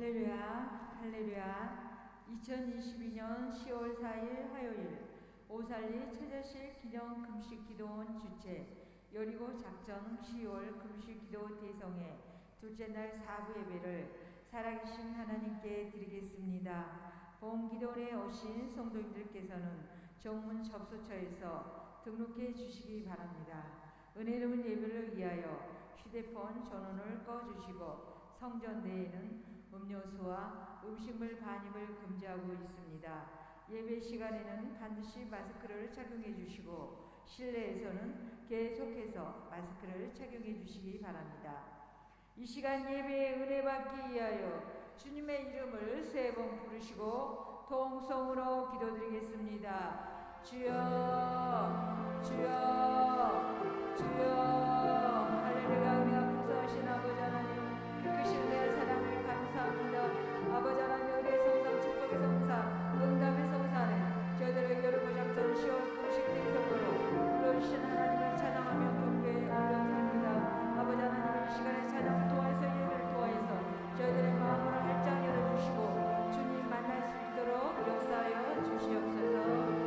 할렐루야, 할렐루야. 2022년 10월 4일 화요일 오살리 최저실 기념 금식 기도원 주최 여리고 작전 10월 금식 기도 대성회 둘째 날 4부 예배를 살아계신 하나님께 드리겠습니다. 본 기도원에 오신 성도님들께서는 정문 접수처에서 등록해 주시기 바랍니다. 은혜로운 예배를 위하여 휴대폰 전원을 꺼주시고 성전 내에는 음료수와 음식물 반입을 금지하고 있습니다. 예배 시간에는 반드시 마스크를 착용해 주시고 실내에서는 계속해서 마스크를 착용해 주시기 바랍니다. 이 시간 예배에 은혜 받기 위하여 주님의 이름을 3번 부르시고 통성으로 기도드리겠습니다. 주여, 주여, 주여. 할렐루야. 은혜가 풍성하신 아버지 하나님, 그 크신 내 사랑을 감사합니다. 아버지 하나님, 은혜의 성산, 축복의 성산, 응답의 성산에 저희들의 여러분 작전 10월 금식 대성으로 불러주신 하나님을 찬양하며 경배에 올려드립니다. 아버지 하나님, 이 시간에 찬양을 통해서 예배를 통해서 저희들의 마음을 활짝 열어주시고 주님 만날 수 있도록 역사하여 주시옵소서.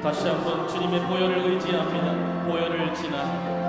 다시 한번 주님의 보혈을 의지합니다. 보혈을 지나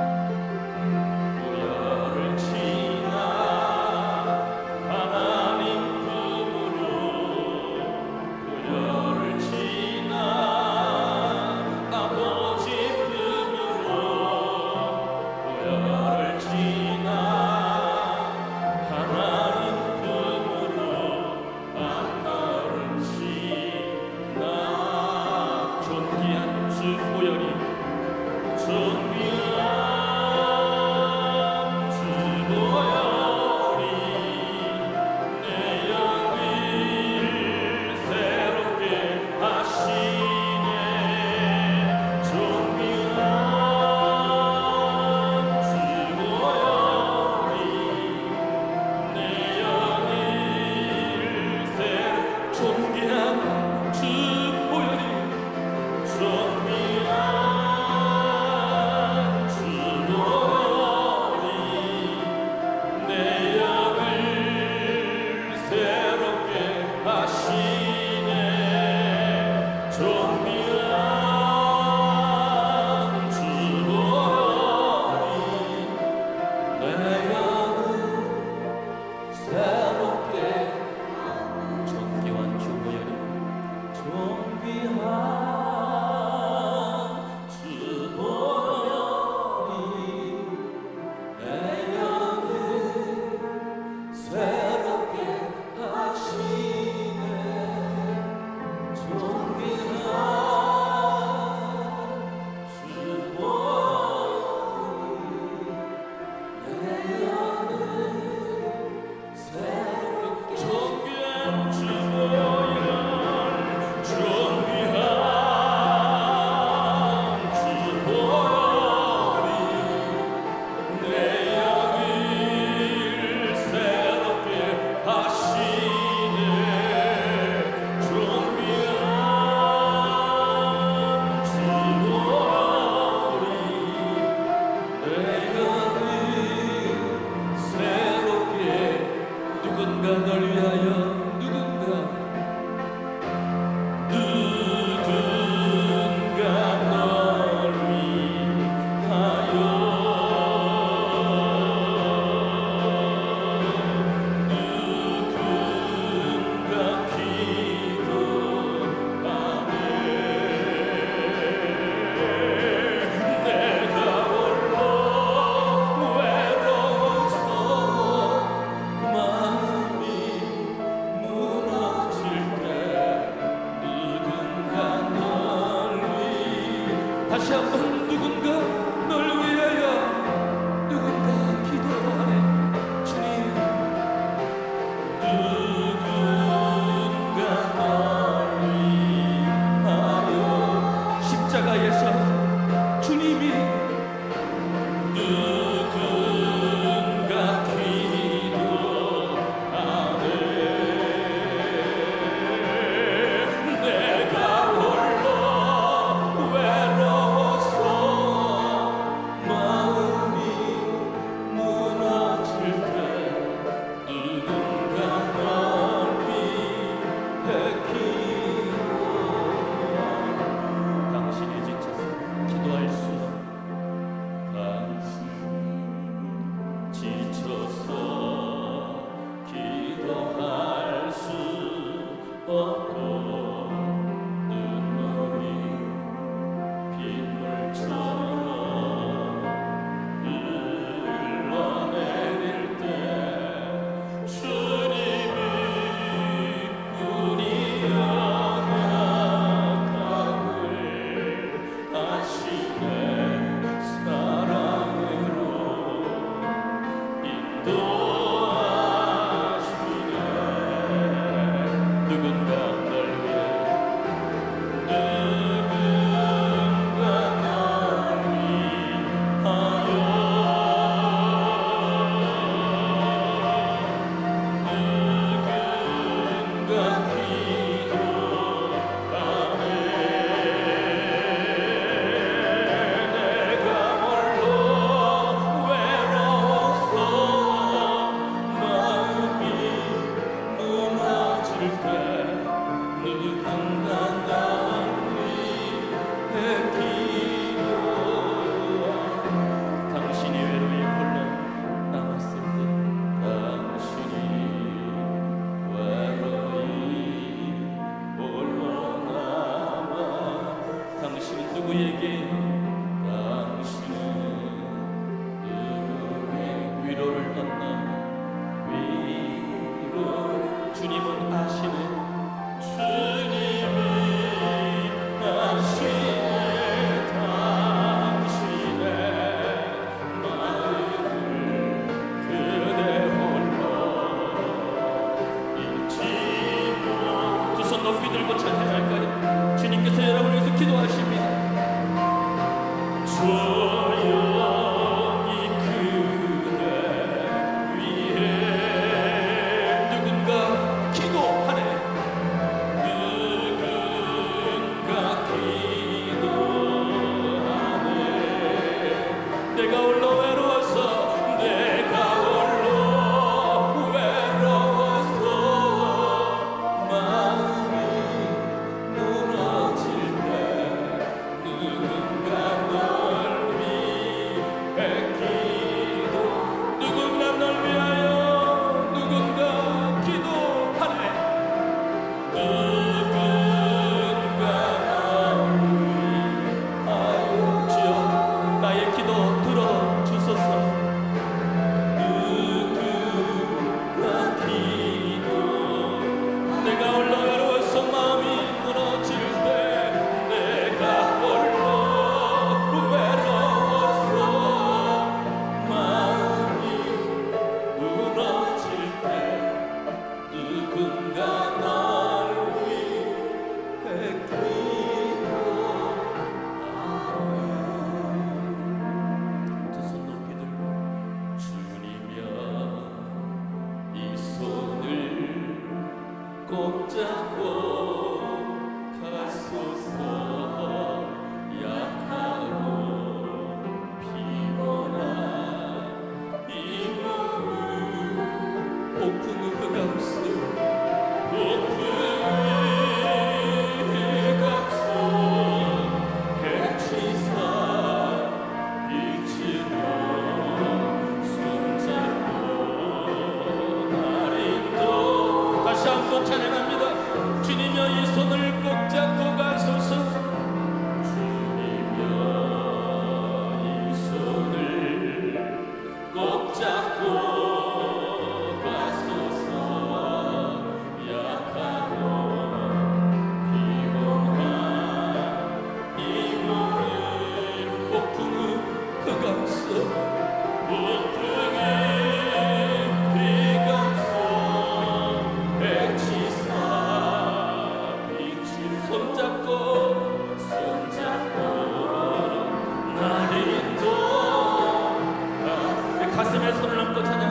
지쳐서 기도할 수 없고 눈물이 빗물처럼 흘러내릴 때 주님이 우리 연약함을 하시네 사랑으로 인도하시네 누군가 널 위해 누군가 널 위하여 누군가 기도하네 내가 홀로 외로워서 마음이 무너질 때 누군가 날 위해 기도하 당신이 외로이 홀로 남았을 때 당신이 외로이 홀로 남아 당신은 누구에게 당신은 누구의 위로를 얻나 위로를 주님은 아시네 주님이 아시네 당신의 마음을 그대 홀로 잊지 못 두 손 높이 들고 찬양할까요? 주님께서 여러분을 위해서 기도하십니다 조용히 그대 위해 누군가 기도하네 누군가 기도하네 내가 홀로 외로워서 내가 홀로 외로워서 마음이 무너질 때 누군가 널 위해 기도 누군가 널 위하여 누군가 기도하네 누군가 널 위하여 주여 나의 기도 들어주소서 누군가 기도 내가 홀로 외로워서 마음이 무너질 때 내가 홀로 외로워서 마음이 무너질 때 누군가 날 위해 기도하네 두 손 높이 들고 주님이여 이 손을 꼭 잡고 가소서 약하고 피곤한 이 몸을 폭풍의 흑암속 폭풍의 흑암속 해치사 빛으로 손잡고 날 인도 다시 한번 찬양합니다 주님여 이 손을 꼭 잡고 가소서 주님여 이 손을 꼭 잡고 가소서 약하고 피곤한 이 몸을 폭풍의 흑암속 폭풍의 흑암속 백지사 빛을 손잡고 날 인도 가슴에 손을 얹고 찬양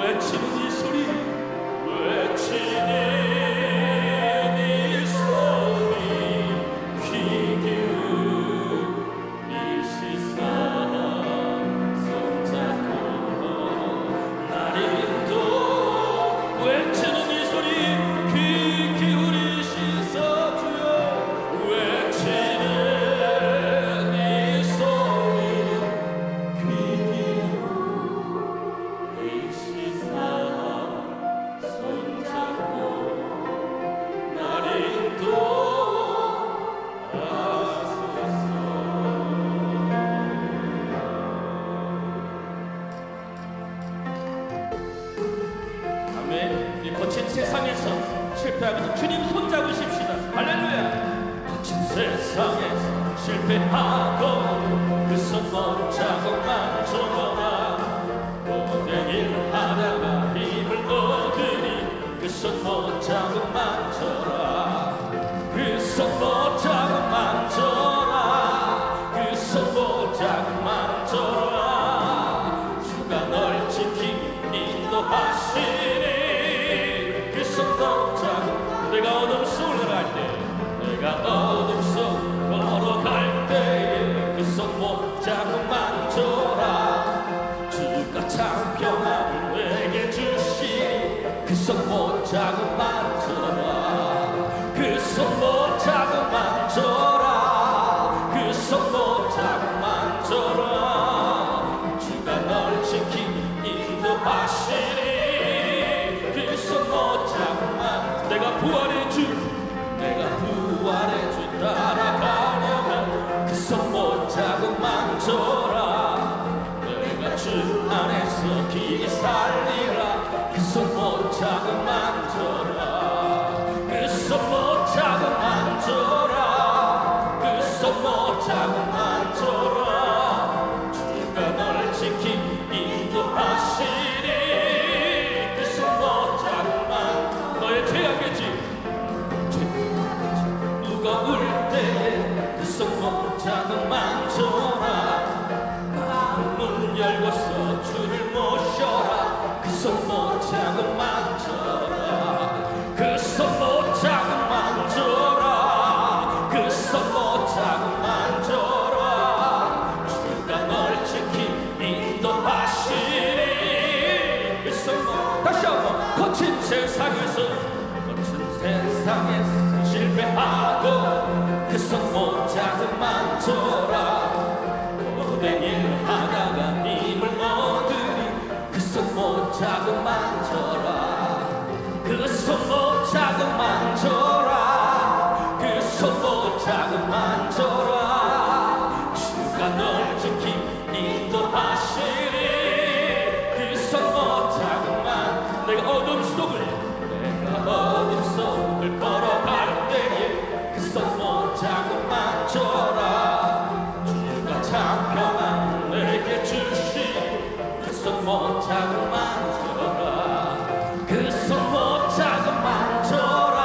외치는 이 소리 외치는 이 소리 귀 기울이시사 손잡고 날 인도 외치는 이 소리 귀 기울이시사 주여 외치는 이 소리 귀 기울이시사 손잡고 날 인도하소서. 아멘. 이 거친 세상에서 실패하고 있는 주님 손잡으십시다. 할렐루야. 거친 세상에서 실패하고 그 손 못잡고 만져라. 모든 일 하다가 힘을 얻으니 그 손 못잡고 만져라. 그 손 못잡고 만져라. 그 손 못잡고 만져라. 주가 널 지키고 인도하시니 그 손 못잡고 내가 어둠 속을 갈 때 내가 어둠 속 걸어갈 때에 그 손 못잡고 만져라. 주가 참 평안을 내게 주시니 그 손 못잡고 만져라. 그 손 못잡고 만져라. 그 손 못잡고 만져라. 주가 널 지키니 인도하시니 그 손 못잡고 내가 부활의 주 내가 부활의 주 따라가려면 그 손 못잡고 만져라. 내가 주 안에서 기 살리라. 그 손 못잡고 만져라. 그 손 못잡고 만져라. 그 손 못잡고 만져라. 주가 널 지키니 인도하시니 그 손 못잡고 너의 죄악의 짐 무거울 때에 그 손 못잡고 만져라. 문 열고서 주를 모셔라. 그 손 못잡고 만져라. 그 손 못잡고 만져라. 그 손 못잡고 만져라. 주가 널 지키니 인도하시니 그 손 다시 한번 거친 세상에서 실패하고 그 손 못잡고 만져라. 모든 일 하다가 힘을 얻으니 그 손 못잡고 만져라. 그 손 못잡고 만져라. 그 손 못잡고 만져라. 주가 널 지키니 인도하시니 그 손 못잡고 내가 어둠 속을 걸어갈 때에 그 손 못잡고 만져라. 주가 참 평안 내게 주시니 그 손 못잡고 만져라. 그 손 못잡고 만져라.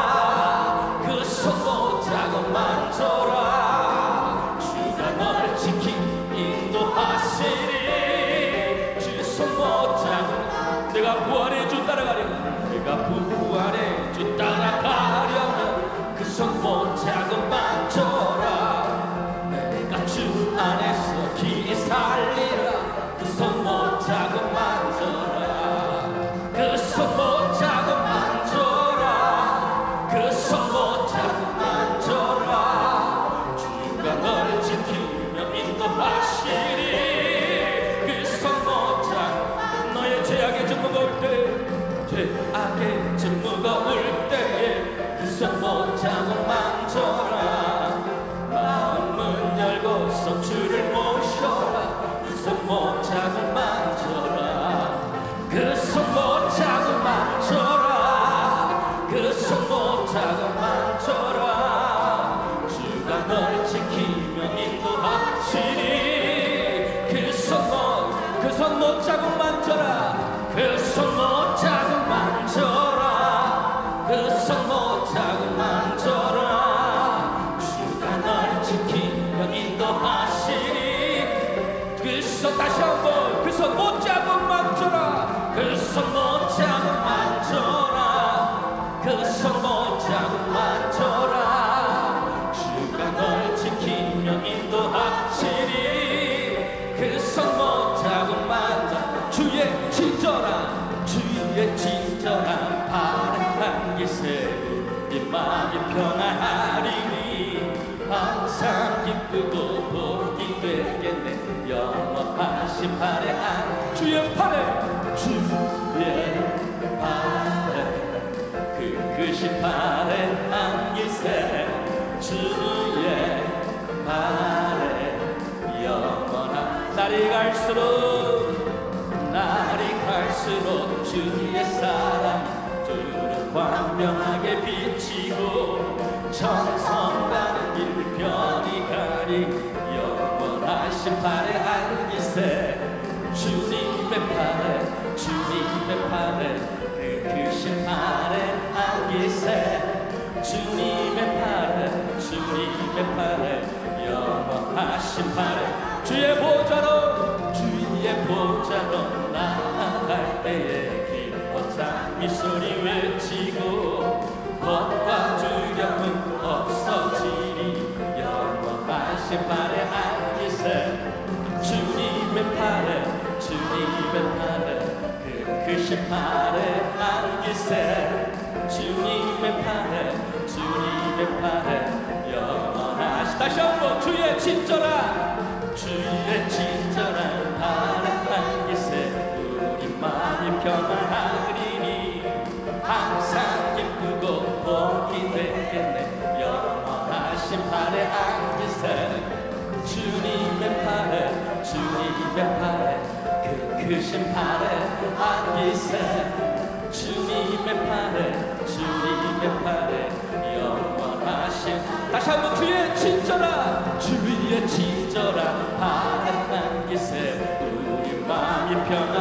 그 손 못잡고 만져라. 주가 널 지키니 인도하시니 주 손 못잡고 내가 부활의 주 따라가려면 내가 부활의 주 따라가려면 그 손 못잡고 만져라. 내가 주 안에서 기 살리라. 그 손 못잡고 만져라. 그 손 못잡고 만져라. 그 손 못잡고 만져라. 주가 널 지키며 인도하시니 그 손 못잡고 너의 죄악의 짐 무거울 때 죄악의 짐 무거울 때에 그 손 못잡고 만져라. 마음은 열고서 주를 모셔라. 그 손 못잡고 만져라. 그 손 못잡고 만져라. 그 손 못잡고 만져라. 주가 널 지키며 인도하시니 그 손 못잡고 만져라. 그 손 못잡고 만져라. 그 손 못잡고 만져라. 손모자국 만져라 그 손모자국 만져라 주가 널 지키며 인도하시리 그 손모자국 만져 주의 친절한 바른 안기세 네 마음이 평안하리니 항상 기쁘고 복이 되겠네 영원하신 팔에 주의 팔에 그 크신 팔에 안기세 주의 팔에 영원한 날이 갈수록 주의 사랑 두루 광명하게 비치고 정성 가는 길 편히 가리 영원하신 팔에 안기세 주님의 팔에 그 크신 팔에 안기세 주님의 팔에 영원하신 팔에 주의 보좌로 나아갈 때에 기뻐 장미소리 외치고 겁과 두려움은 없어지리 영원하신 팔에 안기세 주님의 팔에 그 크신 팔에 안기세 주님의 팔에 영원하신 다시 한번 주의 친절한 바른 안기세 우리 마음이 평안하리니 항상 기쁘고 복이 되겠네 영원하신 팔에 안기세 주님의 팔에 그 크신 팔에 안기세 주님의 팔에 영원하신 다시 한번 주의 친절한 바른 안기세 우리 마음이 평안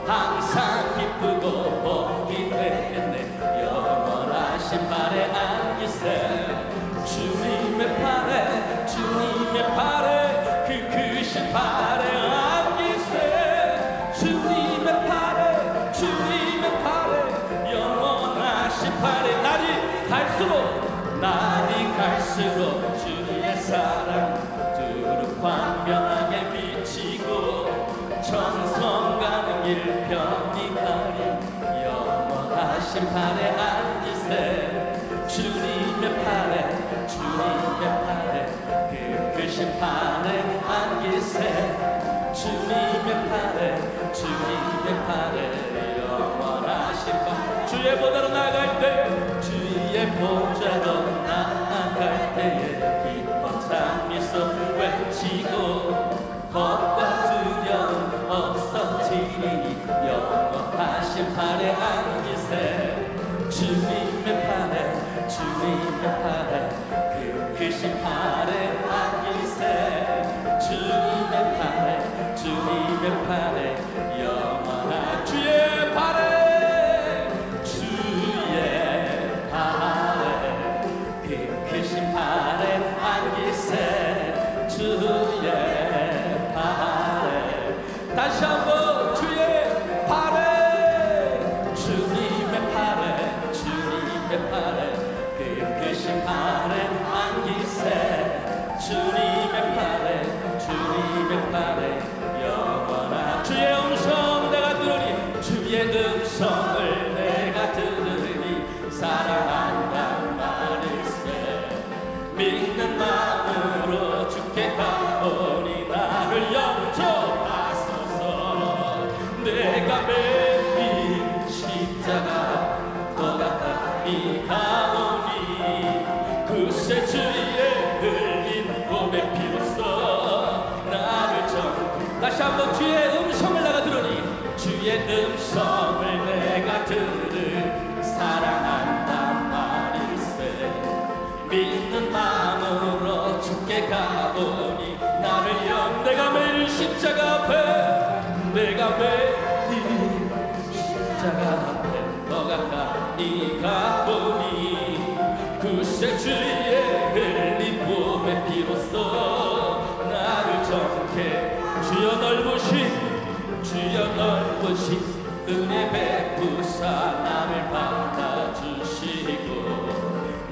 항상 기쁘고 복이 되겠네 영원하신 팔에 안기세 주님의 팔에 그 크신 팔에 안기세 주님의 팔에 영원하신 팔에 날이 갈수록 주의 사랑 두루 광명하게 비치고 정성 가는 길 편히 가리 영원하신 팔에 안기세 주님의 팔에 그 크신 팔에 안기세 주님의 팔에 영원하신 팔 주의 보좌로 나아갈 때에 기뻐 장미소 외치고 겁과 두려움 없어지리니 영원하신 팔에 안기세 주님의 팔에 그 크신 팔에 안기세 주님의 팔에 영원한 주의 팔에 크신 팔에 안기세 주의 팔에 다시 한번 주의 팔에 주님의 팔에 그 크신 팔에 안기세 주님의 팔에 영원한 주의 음성 내가 들으니 주의 음성을 내가 들으니 사랑한다 믿는 마음으로 주께 가오니 나를 영접하소서 내가 매일 십자가 더 가까이 가오니 그새 주의 흘린 몸의 피로써 나를 다시 한번 주의 음성을 내가 들으니 주의 음성을 내가 들으니 사랑한단 말일세 믿는 마음으로 주께 가오니 나를 내가 매일 십자가 앞에 십자가 앞에 더 가까이 가보니 그새 주의 흘린 몸의 피로써 나를 정케 주여 넓으신 은혜 베푸사 나를 받아주시고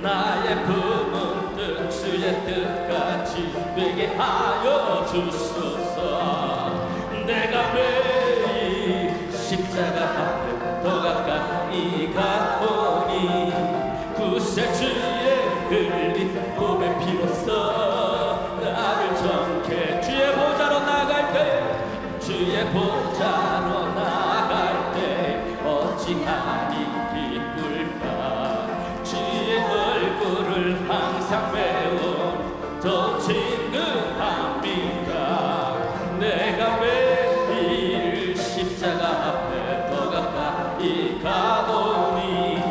나의 품은 뜻 주의 뜻같이 되게 하여 주소서. 내가 매일 십자가 앞에 더 가까이 가오니 구세 주의 흘린 몸의 피로써 나를 정케 주의 보좌로 나갈 때 주의 보좌로 나갈 때 어찌하니 기쁠까. 주의 얼굴을 항상 배운 더 친근합니다. 내가 매일 십자가 앞에 더 가까이 가오니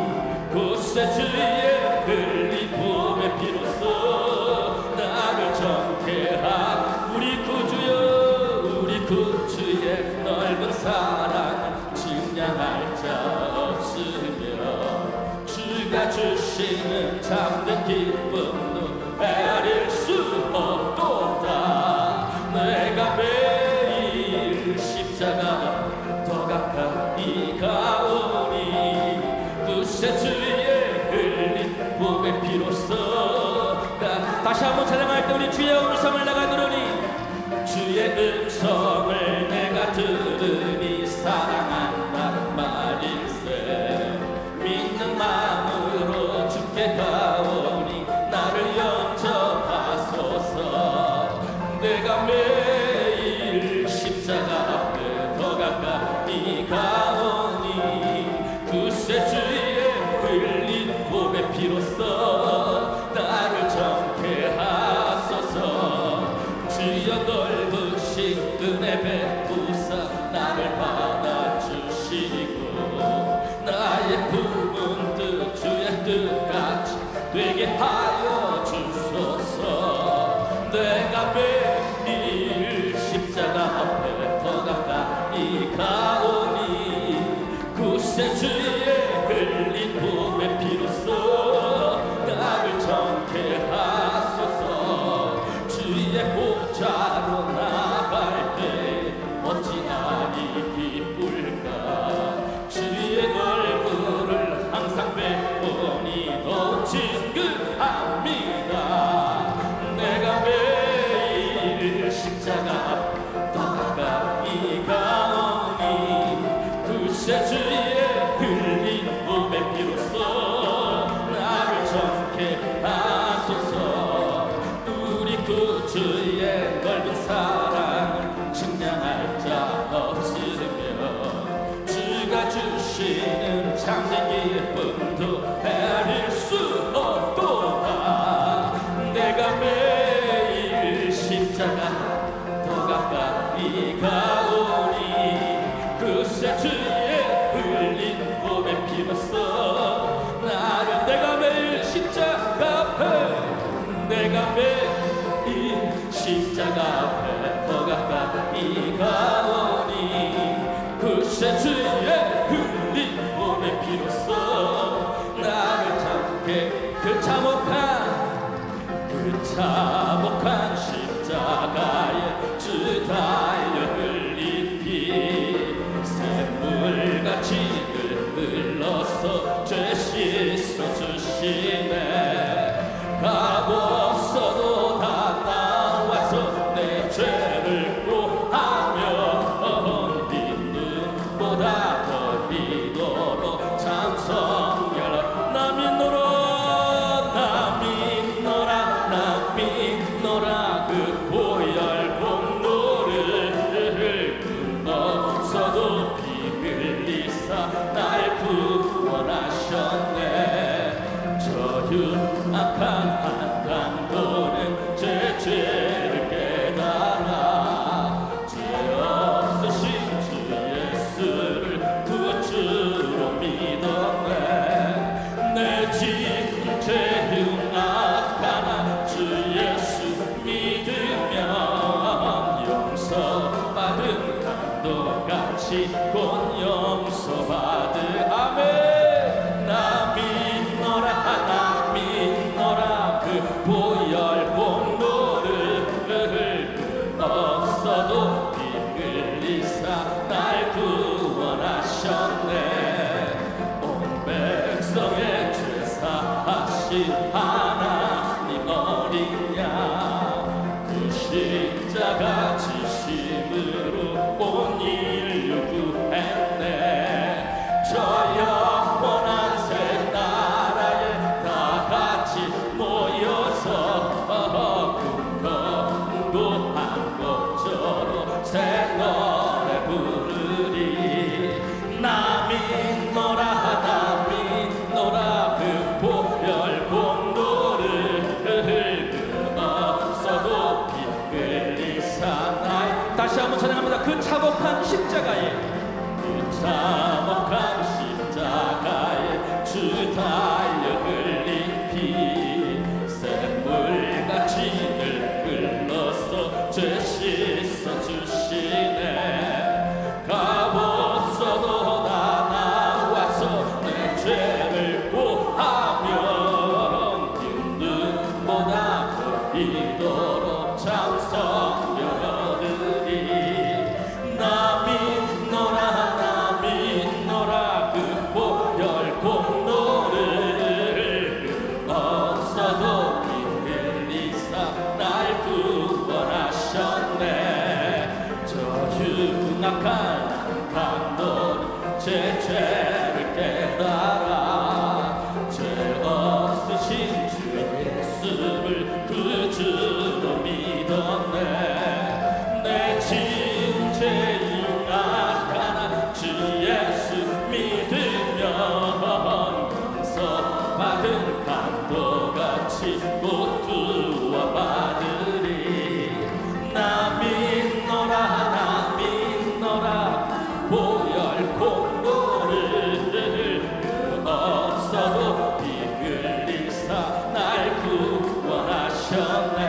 구세 주의 흘린 몸의 피로써 나를 정케 하. 우리 구주여 우리 구주의 넓은 사랑 증량할 자 없으며 주가 주시는 참된 기쁨도 헤아릴 수 없도다. 내가 매일 십자가 더 가까이 가오니 구세 주의 흘린 몸의 피로써. 다시 한번 찬양할 때 우리 주의 음성을 내가 들으니 주의 음성을 내가 들으니 사랑한다 말일세. 믿는 마음으로 주께 가오니 나를 영접하소서. 내가 매일 십자가 앞에 더 가까이 가오니 구세 주의 흘린 몸의 피로써 나를 정케 하소서. 주여 넓으신 은혜 베푸사 나를 받아주시고 나의 품은 뜻 주의 뜻같이 되게 하여 주소서. 내가 매일 십자가 앞에 더 가까이 가오니 구세 주의 흘린 몸의 피로써 나를 정케 하소서. 주의 보좌로 나갈 때 어찌하니 기쁠까. 주의 얼굴을 항상 배우니 더 친근합니다. 내가 매일 십자가 더 가까이 가오니 구세 주의 흘린 몸의 피로써 나를 정케 하소서. 우리 구주의 넓은 사랑을 증량할 자 없으며 주가 주시는 참된 기쁨도 헤아릴 수 없도다. 내가 매일 십자가 더 가까이 가오니 구세 주의 흘린 몸의 피로써 나를. 내가 매일 십자가 앞에 내가 매일 십자가 앞에 더 가까이 가오니 구세 주의 흘린 몸의 피로써 나를 참게. 그 참혹한 십자가에 주 달려 흘린 피 샘물같이 흘러서 죄 씻어 주시네. 값 없어도 다 나와서 내 죄를 고하며 네 눈보다 더 희도로 참 성결. 나 믿노라 그 보혈 공로를 끊어서도 피 흘리사 날 구원하셨네. 저 흉악한 한강도는 제 죄를 깨달아 죄 없으신 주 예수를 구주로 믿었네. 내 죄 흉악하나 주 예수 믿으면 용서받은 강도같이 곧 용서받은 하신 하나님 어린 양, 그 십자가 지심으로 온 인류 구했네. 저 영원한 새 나라에 다 같이 모여서 공고한 것처럼 새 노래 부르리. 나 믿노라 나 믿노라 그 보혈 공로를 그 없어도 피 흘리사 날. 다시 한번 찬양합니다. 그 참혹한 십자가에, 그 참혹한 십자가에 주 달려 흘린 피 샘물같이 늘 흘러서 죄 씻어 주시네. 값없어도 나 나와서 내 죄를 고하면 기쁨보다 더 이도록 참성령 얻으리. 나 믿노라 나 믿노라 그 보혈 공로를 없어도 피 흘리사 날 구원하셨네. 저 흉악한 강도 제 죄를 깨달아 죄 없으신 주 예수를 그 주로 믿었네. 내 진죄 흉악하나 주 예수 믿으면 용서받은 강도같이 곧 구원받으리. 나 믿노라 나 믿노라 보혈 공로를 그 없어도 피 흘리사 날 구원하셨네.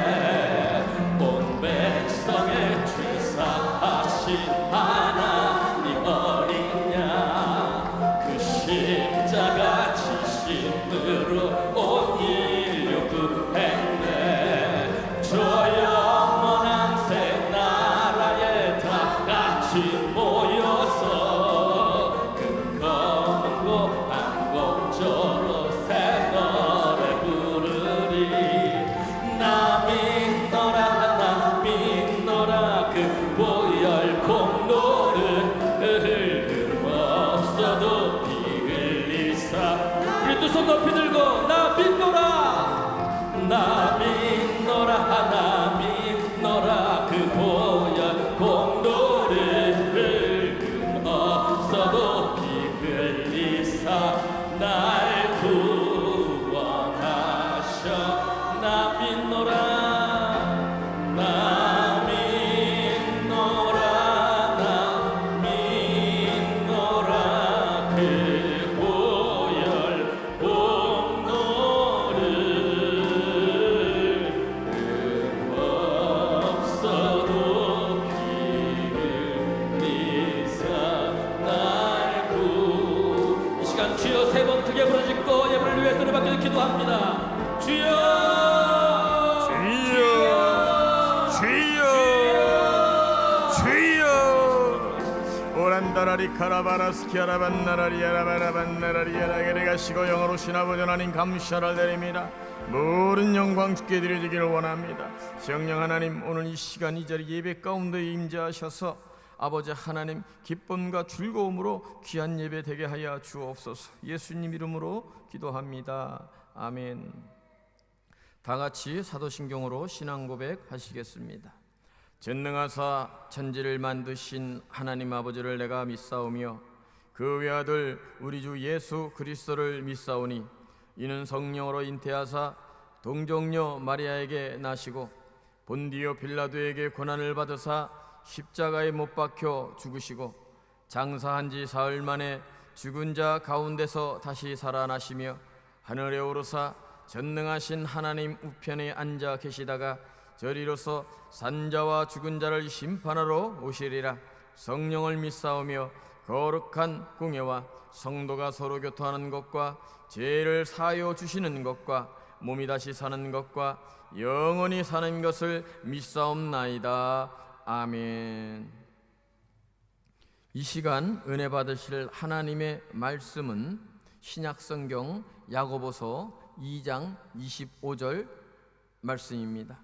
온 백성의 죄 사하신 하나님 어린 양, 그 십자가 지심으로 온 인류 구했네. 저 영원한 새 나라에 다 같이 모여서 그 검은 고한 곡조로 새 노래 부르리. 나 믿노라 나 믿노라 그 보혈 공로를 없어도 피 흘리사. 우리 두 손 높이 들고 나 믿노라 나 믿노라 나 믿노라 그 보혈 공로를 없어도 피 흘리사 날 구원하셔. 나 믿노라 나 믿노라 나 믿노라 그 보혈 공로를 없어도 피 흘리사 날 구. 이 시간 주여 세 번 크게 부르짖고 예물을 위해 손을 받겨 기도합니다. 주여 주여 주여 주여. 오란다라리 카라바라스키아라반 나라리 아라바라반 나라리 아라게레 가시고 영어로신 아버지 하나님 감사를 드립니다. 모든 영광 주께 드려지기를 원합니다. 성령 하나님, 오늘 이 시간 이 자리 예배 가운데 임재하셔서 아버지 하나님 기쁨과 즐거움으로 귀한 예배 되게 하여 주옵소서. 예수님 이름으로 기도합니다. 아멘. 다 같이 사도신경으로 신앙 고백 하시겠습니다. 전능하사 천지를 만드신 하나님 아버지를 내가 믿사오며 그 외아들 우리 주 예수 그리스도를 믿사오니 이는 성령으로 잉태하사 동정녀 마리아에게 나시고 본디오 빌라도에게 고난을 받으사 십자가에 못 박혀 죽으시고 장사한 지 사흘 만에 죽은 자 가운데서 다시 살아나시며 하늘에 오르사 전능하신 하나님 우편에 앉아 계시다가 저리로서 산자와 죽은 자를 심판하러 오시리라. 성령을 믿사오며 거룩한 공예와 성도가 서로 교통하는 것과 죄를 사하여 주시는 것과 몸이 다시 사는 것과 영원히 사는 것을 믿사옵나이다. 아멘. 이 시간 은혜 받으실 하나님의 말씀은 신약성경 야고보서 2장 25절 말씀입니다.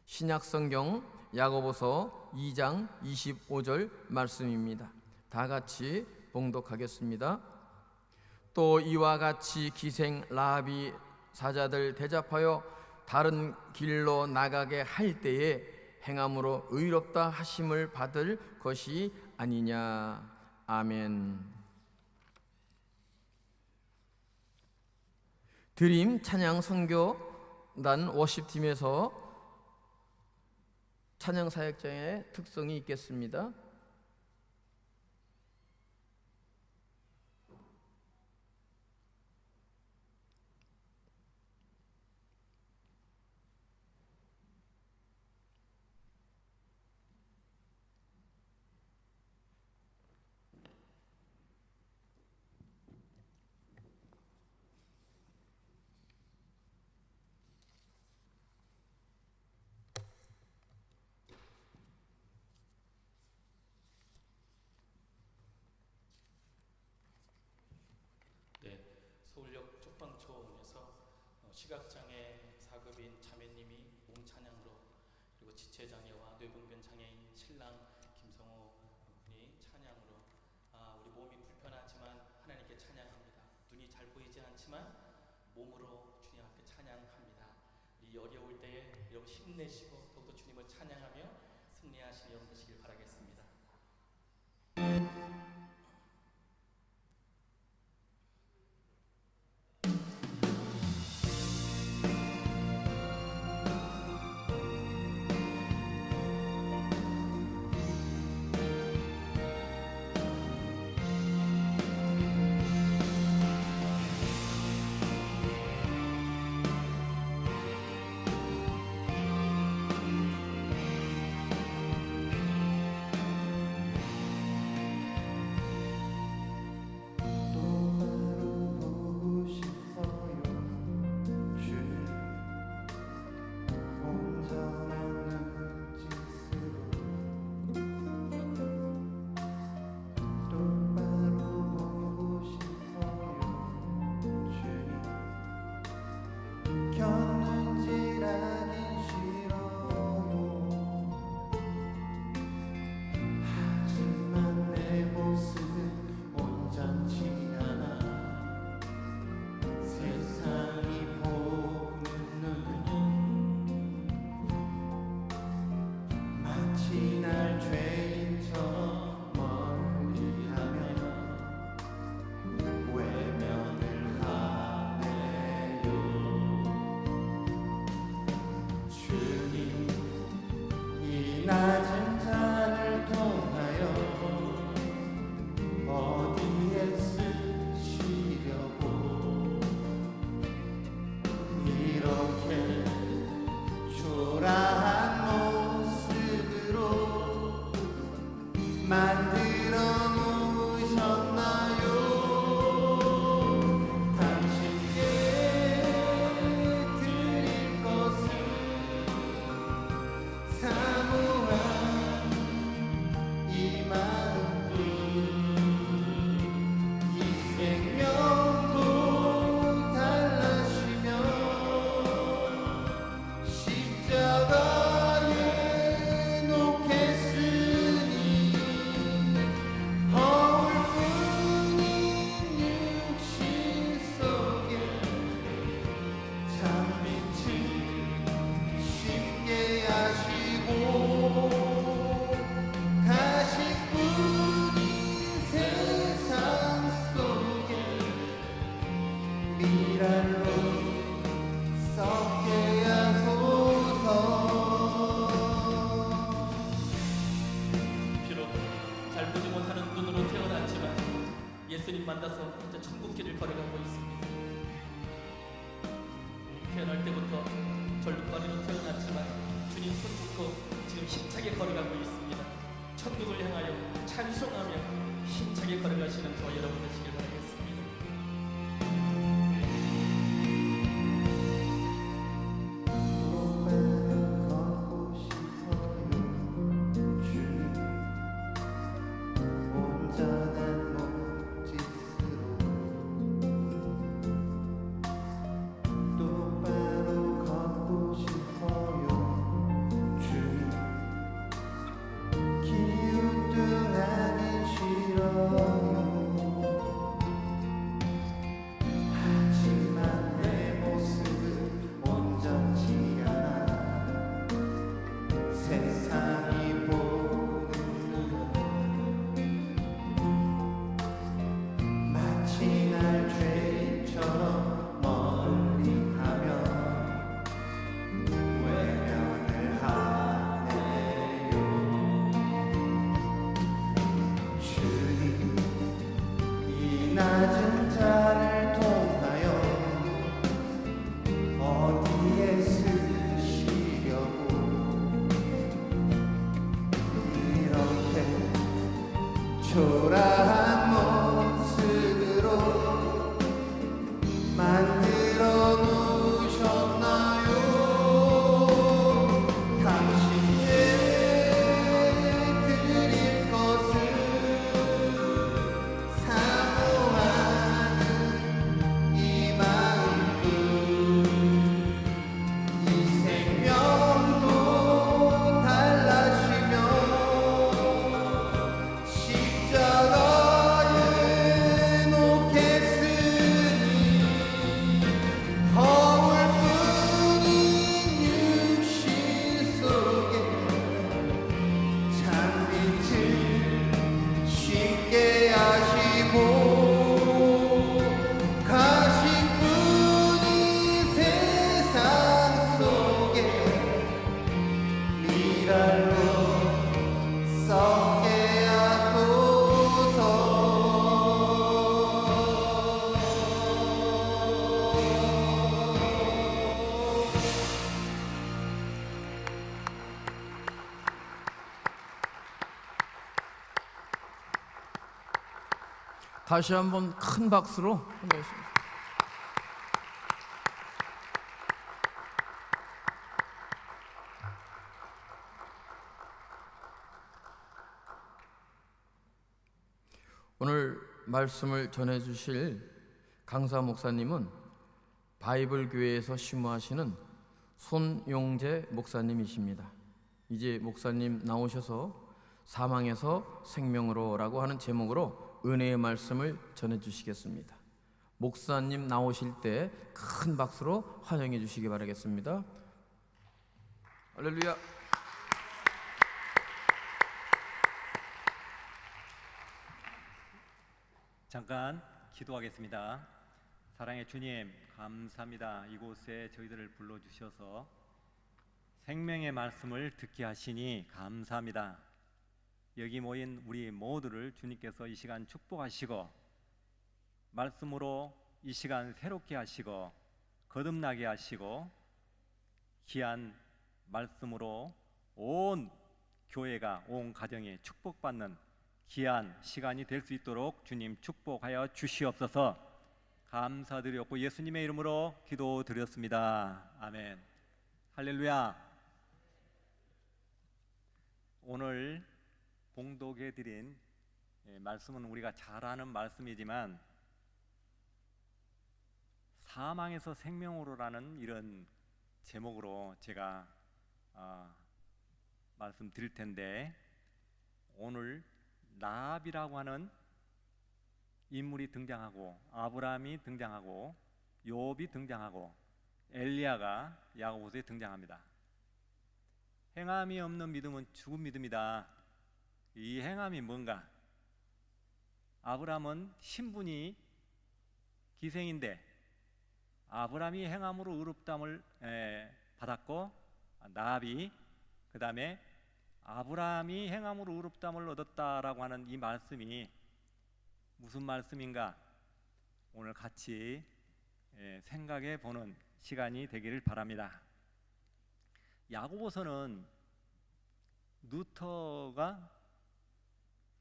신약성경 야고보서 2장 25절 말씀입니다. 다 같이 봉독하겠습니다. 또 이와 같이 기생 라합이 사자들 대접하여 다른 길로 나가게 할 때에 행함으로 의롭다 하심을 받을 것이 아니냐. 아멘. 드림 찬양 선교단 워십팀에서 찬양 사역장의 특성이 있겠습니다. 네, 서울역 쪽방초원에서 시각장애 4급인 자매님이 몸찬양으로, 그리고 지체장애와 뇌분변 장애인 신랑 김성호 분이 찬양으로 우리 몸이 불편하지만 하나님께 찬양합니다. 눈이 잘 보이지 않지만 몸으로 주님 앞에 찬양합니다. 이 어려울 때에 여러분 힘내시고 더욱더 주님을 찬양하며 승리하시는 여러분 되시길 바라겠습니다. 낮은 잔을 통하여 어디에 쓰시려고 이렇게 초라한 모습으로 만들어 놓으셨나요? 당신께 드릴 것은 사모한 이 마음뿐, 이 생명도 달라시며 십자가에 놓겠으니 허울 뿐인 육신 속에 참빛을 쉽게 하시고 가식뿐인 세상 속에 미랄로 썩게 하소서. 비록 잘 보지 못하는 눈으로 태어났지만 예수님 만나서 이제 천국길을 걸어가고 있습니다. 태어날 때부터 절룩발이로 태어났지만 주님 손 잡고 지금 힘차게 걸어가고 있습니다. 천국을 향하여 찬송하며 힘차게 걸어가시는 저와 여러분 되시길 바라겠습니다. 걷고 싶어요 주님, 온전한 몸짓으로 마치 날 죄인처럼 멀리 하며 외면을 하네요. 주님, 이 낮은 자를 통하여 어디에 쓰시려고 이렇게 초라한 모습으로 만들어 놓으셨나요? 당신께 드릴 것을 사모하는 이 마음뿐, 이 생명도 달라지며 십자가에 놓겠으니 허울뿐인 육신 속에 찬빛을 쉽게 하시고 가신 분이 세상 속에 미랄로 썩게 하소서. 다시 한번 큰 박수로 환영했습니다. 오늘 말씀을 전해 주실 강사 목사님은 바이블 교회에서 심무하시는 손용재 목사님이십니다. 이제 목사님 나오셔서 사망에서 생명으로라고 하는 제목으로 은혜의 말씀을 전해 주시겠습니다. 목사님 나오실 때 큰 박수로 환영해 주시기 바라겠습니다. 할렐루야. 잠깐 기도하겠습니다. 사랑의 주님, 감사합니다. 이곳에 저희들을 불러주셔서 생명의 말씀을 듣게 하시니 감사합니다. 여기 모인 우리 모두를 주님께서 이 시간 축복하시고 말씀으로 이 시간 새롭게 하시고 거듭나게 하시고 귀한 말씀으로 온 교회가, 온 가정이 축복받는 귀한 시간이 될 수 있도록 주님 축복하여 주시옵소서. 감사드렸고 예수님의 이름으로 기도드렸습니다. 아멘. 할렐루야. 오늘 봉독해 드린 말씀은 우리가 잘 아는 말씀이지만 사망에서 생명으로라는 이런 제목으로 제가 말씀드릴 텐데, 오늘 라합이라고 하는 인물이 등장하고 아브라함이 등장하고 욥이 등장하고 엘리야가 야고보서에 등장합니다. 행함이 없는 믿음은 죽은 믿음이다. 이 행함이 뭔가? 아브라함은 신분이 기생인데 아브라함이 행함으로 의롭다함을 받았고, 라합이 그 다음에 아브라함이 행함으로 의롭다함을 얻었다라고 하는 이 말씀이 무슨 말씀인가? 오늘 같이 생각해 보는 시간이 되기를 바랍니다. 야고보서는 루터가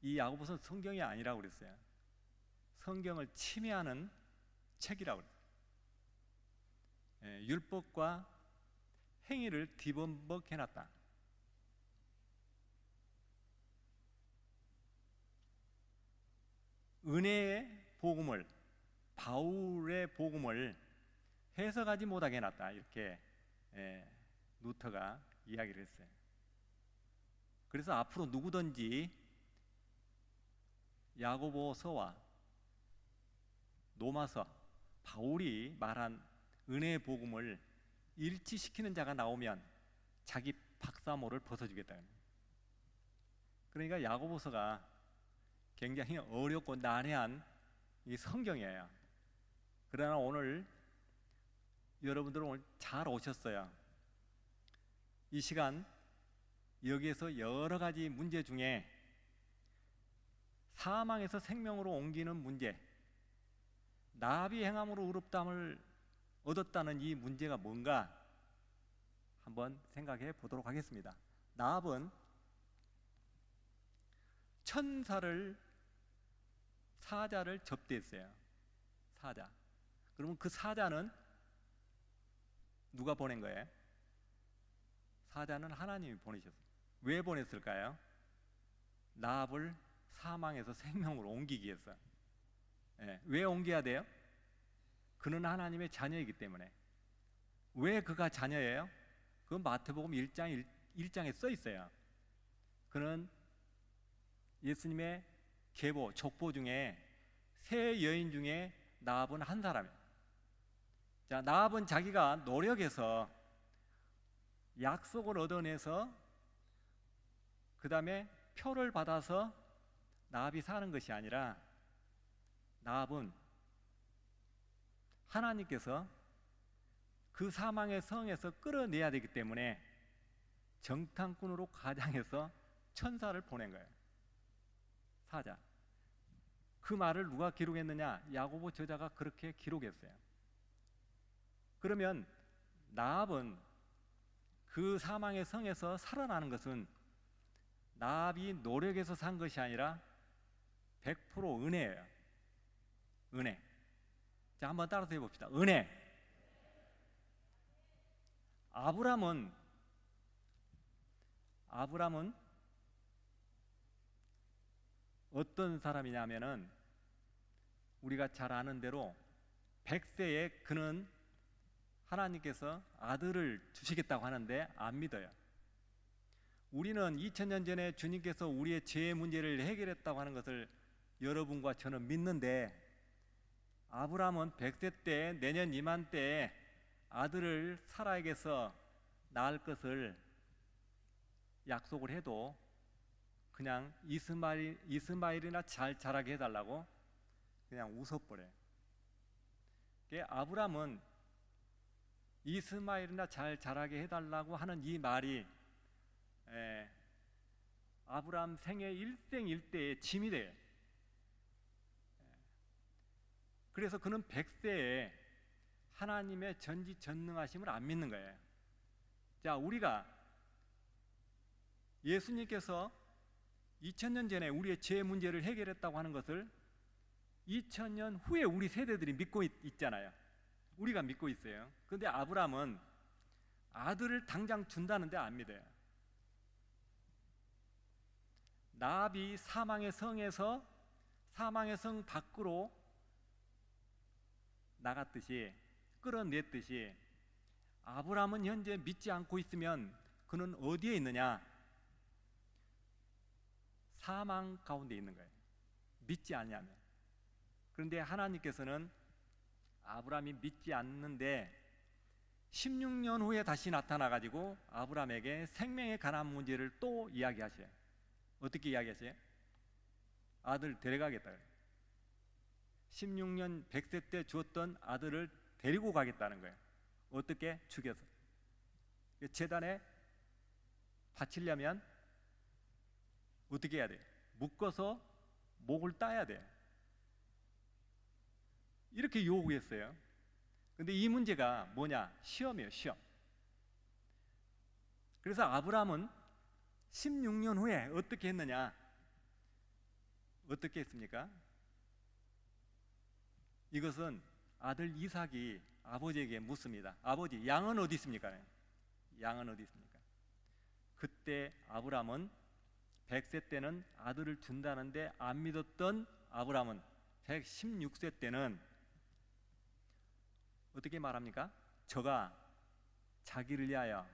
이 야고보서는 성경이 아니라고 그랬어요. 성경을 침해하는 책이라고 그랬어요. 율법과 행위를 뒤범벅해놨다. 은혜의 복음을, 바울의 복음을 해석하지 못하게 해놨다. 이렇게 루터가 이야기를 했어요. 그래서 앞으로 누구든지 야고보서와 로마서, 바울이 말한 은혜의 복음을 일치시키는 자가 나오면 자기 박사모를 벗어주겠다. 그러니까 야고보서가 굉장히 어렵고 난해한 이 성경이에요. 그러나 오늘 여러분들은 오늘 잘 오셨어요. 이 시간 여기에서 여러 가지 문제 중에 사망에서 생명으로 옮기는 문제, 나비 행함으로 의롭다함을 얻었다는 이 문제가 뭔가 한번 생각해 보도록 하겠습니다. 나합은 사자를 접대했어요. 사자. 그러면 그 사자는 누가 보낸 거예요? 사자는 하나님이 보내셨어요. 왜 보냈을까요? 나합을 사망에서 생명으로 옮기기 위해서. 왜 옮겨야 돼요? 그는 하나님의 자녀이기 때문에. 왜 그가 자녀예요? 그건 마태복음 1장에 써 있어요. 그는 예수님의 계보, 족보 중에 세 여인 중에 나합은 한 사람이에요. 자, 나합은 자기가 노력해서 약속을 얻어내서 그 다음에 표를 받아서 나합이 사는 것이 아니라 나합은 하나님께서 그 사망의 성에서 끌어내야 되기 때문에 정탐꾼으로 가장해서 천사를 보낸 거예요. 사자. 그 말을 누가 기록했느냐? 야고보 저자가 그렇게 기록했어요. 그러면 나합은 그 사망의 성에서 살아나는 것은 나합이 노력해서 산 것이 아니라 100% 은혜예요. 은혜. 자, 한번 따라서 해봅시다. 은혜. 아브람은 어떤 사람이냐면은 우리가 잘 아는 대로 100세에 그는 하나님께서 아들을 주시겠다고 하는데 안 믿어요. 우리는 2000년 전에 주님께서 우리의 죄의 문제를 해결했다고 하는 것을 여러분과 저는 믿는데, 아브라함은 100세 때 내년 이맘때에 아들을 사라에게서 낳을 것을 약속을 해도 그냥 이스마엘이나 잘 자라게 해달라고 그냥 웃어버려요. 아브라함은 이스마엘이나 잘 자라게 해달라고 하는 이 말이 아브라함 생애 일생일대의 짐이 돼요. 그래서 그는 100세에 하나님의 전지전능하심을 안 믿는 거예요. 자, 우리가 예수님께서 2000년 전에 우리의 죄 문제를 해결했다고 하는 것을 2000년 후에 우리 세대들이 믿고 있잖아요. 우리가 믿고 있어요. 그런데 아브라함은 아들을 당장 준다는데 안 믿어요. 나합이 사망의 성에서 사망의 성 밖으로 나갔듯이, 끌어냈듯이, 아브라함은 현재 믿지 않고 있으면 그는 어디에 있느냐? 사망 가운데 있는 거예요. 믿지 않냐면. 그런데 하나님께서는 아브라함이 믿지 않는데 16년 후에 다시 나타나가지고 아브라함에게 생명에 관한 문제를 또 이야기하셔요. 어떻게 이야기하세요? 아들 데려가겠다. 16년 100세 때 주었던 아들을 데리고 가겠다는 거예요. 어떻게? 죽여서. 제단에 바치려면 어떻게 해야 돼요? 묶어서 목을 따야 돼요. 이렇게 요구했어요. 근데 이 문제가 뭐냐? 시험이에요, 시험. 그래서 아브라함은 16년 후에 어떻게 했느냐? 어떻게 했습니까? 이것은 아들 이삭이 아버지에게 묻습니다. 아버지, 양은 어디 있습니까? 양은 어디 있습니까? 그때 아브라함은 100세 때는 아들을 준다는데 안 믿었던 아브라함은 116세 때는 어떻게 말합니까? 저가 자기를 위하여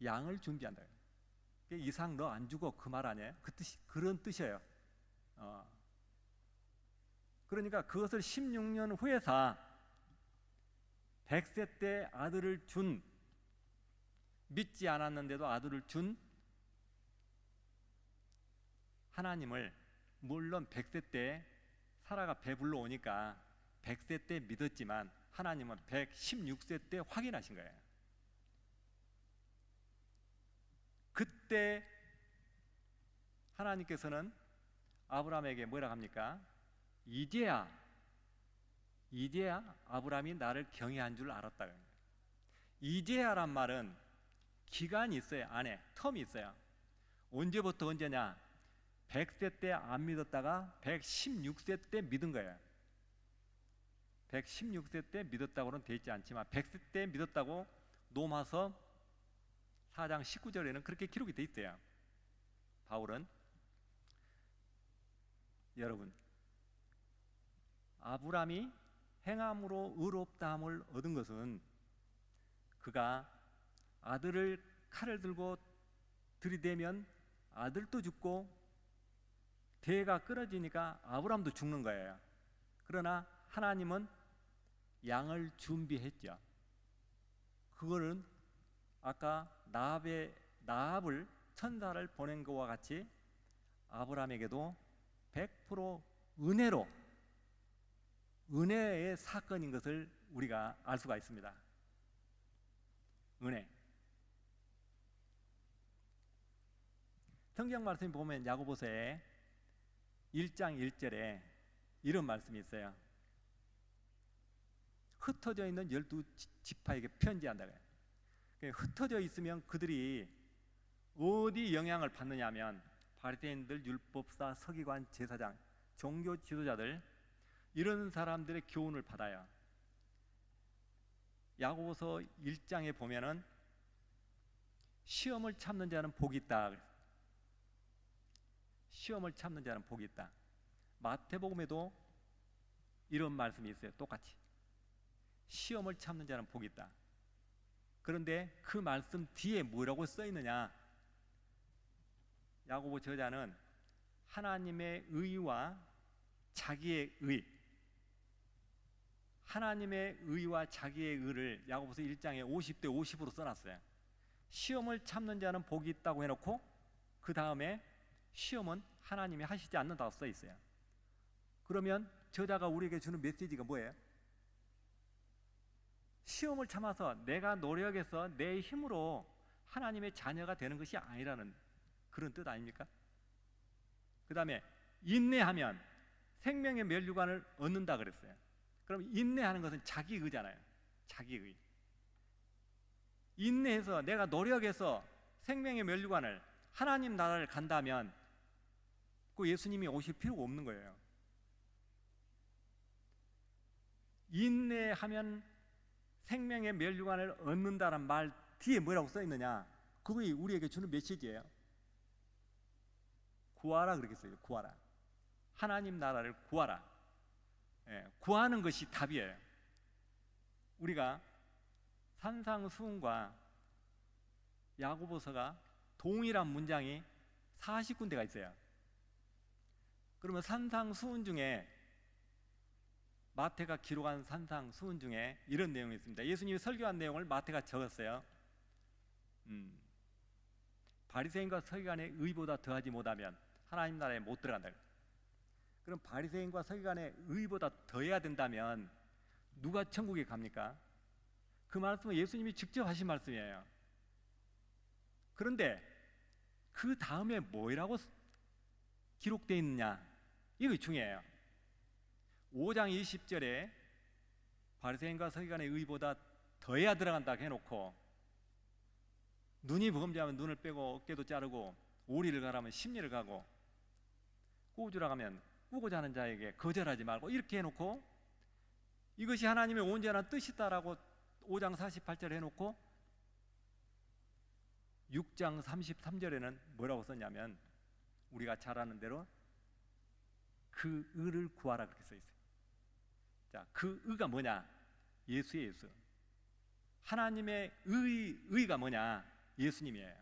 양을 준비한다. 이삭 너 안 죽어, 그 말 아니에요? 그런 뜻이에요. 그러니까 그것을 16년 후에서 100세 때 아들을 준, 믿지 않았는데도 아들을 준 하나님을, 물론 100세 때 사라가 배불러 오니까 100세 때 믿었지만 하나님은 116세 때 확인하신 거예요. 그때 하나님께서는 아브라함에게 뭐라 합니까? 이제야 아브라함이 나를 경외한 줄 알았다. 이제야란 말은 기간이 있어요. 안에 텀이 있어요. 언제부터 언제냐? 100세 때 안 믿었다가 116세 때 믿은 거예요. 116세 때 믿었다고는 되어 있지 않지만 100세 때 믿었다고 로마서 4장 19절에는 그렇게 기록이 되어 있어요. 바울은 여러분, 아브라함이 행함으로 의롭다함을 얻은 것은 그가 아들을 칼을 들고 들이대면 아들도 죽고 대가 끊어지니까 아브라함도 죽는 거예요. 그러나 하나님은 양을 준비했죠. 그거는 아까 나합을 천사를 보낸 것과 같이 아브라함에게도 100% 은혜의 사건인 것을 우리가 알 수가 있습니다. 은혜. 성경 말씀 보면 야고보서에 1장 1절에 이런 말씀이 있어요. 흩어져 있는 12지파에게 편지한다. 흩어져 있으면 그들이 어디 영향을 받느냐 하면 바리새인들, 율법사, 서기관, 제사장, 종교 지도자들 이런 사람들의 교훈을 받아요. 야고보서 1장에 보면은 시험을 참는 자는 복이 있다. 시험을 참는 자는 복이 있다. 마태복음에도 이런 말씀이 있어요. 똑같이 시험을 참는 자는 복이 있다. 그런데 그 말씀 뒤에 뭐라고 써 있느냐? 야고보 저자는 하나님의 의와 자기의 의, 하나님의 의와 자기의 의를 야고보서 1장에 50대 50으로 써놨어요. 시험을 참는 자는 복이 있다고 해놓고 그 다음에 시험은 하나님이 하시지 않는다고 써 있어요. 그러면 저자가 우리에게 주는 메시지가 뭐예요? 시험을 참아서 내가 노력해서 내 힘으로 하나님의 자녀가 되는 것이 아니라는 그런 뜻 아닙니까? 그 다음에 인내하면 생명의 면류관을 얻는다 그랬어요. 그럼 인내하는 것은 자기의잖아요. 자기의. 인내해서 내가 노력해서 생명의 면류관을 하나님 나라를 간다면 그 예수님이 오실 필요가 없는 거예요. 인내하면 생명의 면류관을 얻는다는 말 뒤에 뭐라고 써 있느냐? 그게 우리에게 주는 메시지예요. 구하라 그렇게 써요. 구하라. 하나님 나라를 구하라. 구하는 것이 답이에요. 우리가 산상수훈과 야고보서가 동일한 문장이 40군데가 있어요. 그러면 산상수훈 중에 마태가 기록한 산상수훈 중에 이런 내용이 있습니다. 예수님이 설교한 내용을 마태가 적었어요. 바리새인과 서기관의 의보다 더하지 못하면 하나님 나라에 못 들어간다. 그럼 바리새인과 서기관의 의보다 더해야 된다면 누가 천국에 갑니까? 그 말씀은 예수님이 직접 하신 말씀이에요. 그런데 그 다음에 뭐라고 기록되어 있느냐? 이거 중요해요. 5장 20절에 바리새인과 서기관의 의보다 더해야 들어간다 해놓고 눈이 범죄하면 눈을 빼고 어깨도 자르고 오리를 가라면 심리를 가고 꾸주라 가면 꾸고자 하는 자에게 거절하지 말고 이렇게 해놓고 이것이 하나님의 온전한 뜻이다라고 5장 48절 해놓고 6장 33절에는 뭐라고 썼냐면 우리가 잘 아는 대로 그 의를 구하라 그렇게 써 있어요. 자, 그 의가 뭐냐? 예수예요. 예수. 하나님의 의가 뭐냐? 예수님이에요.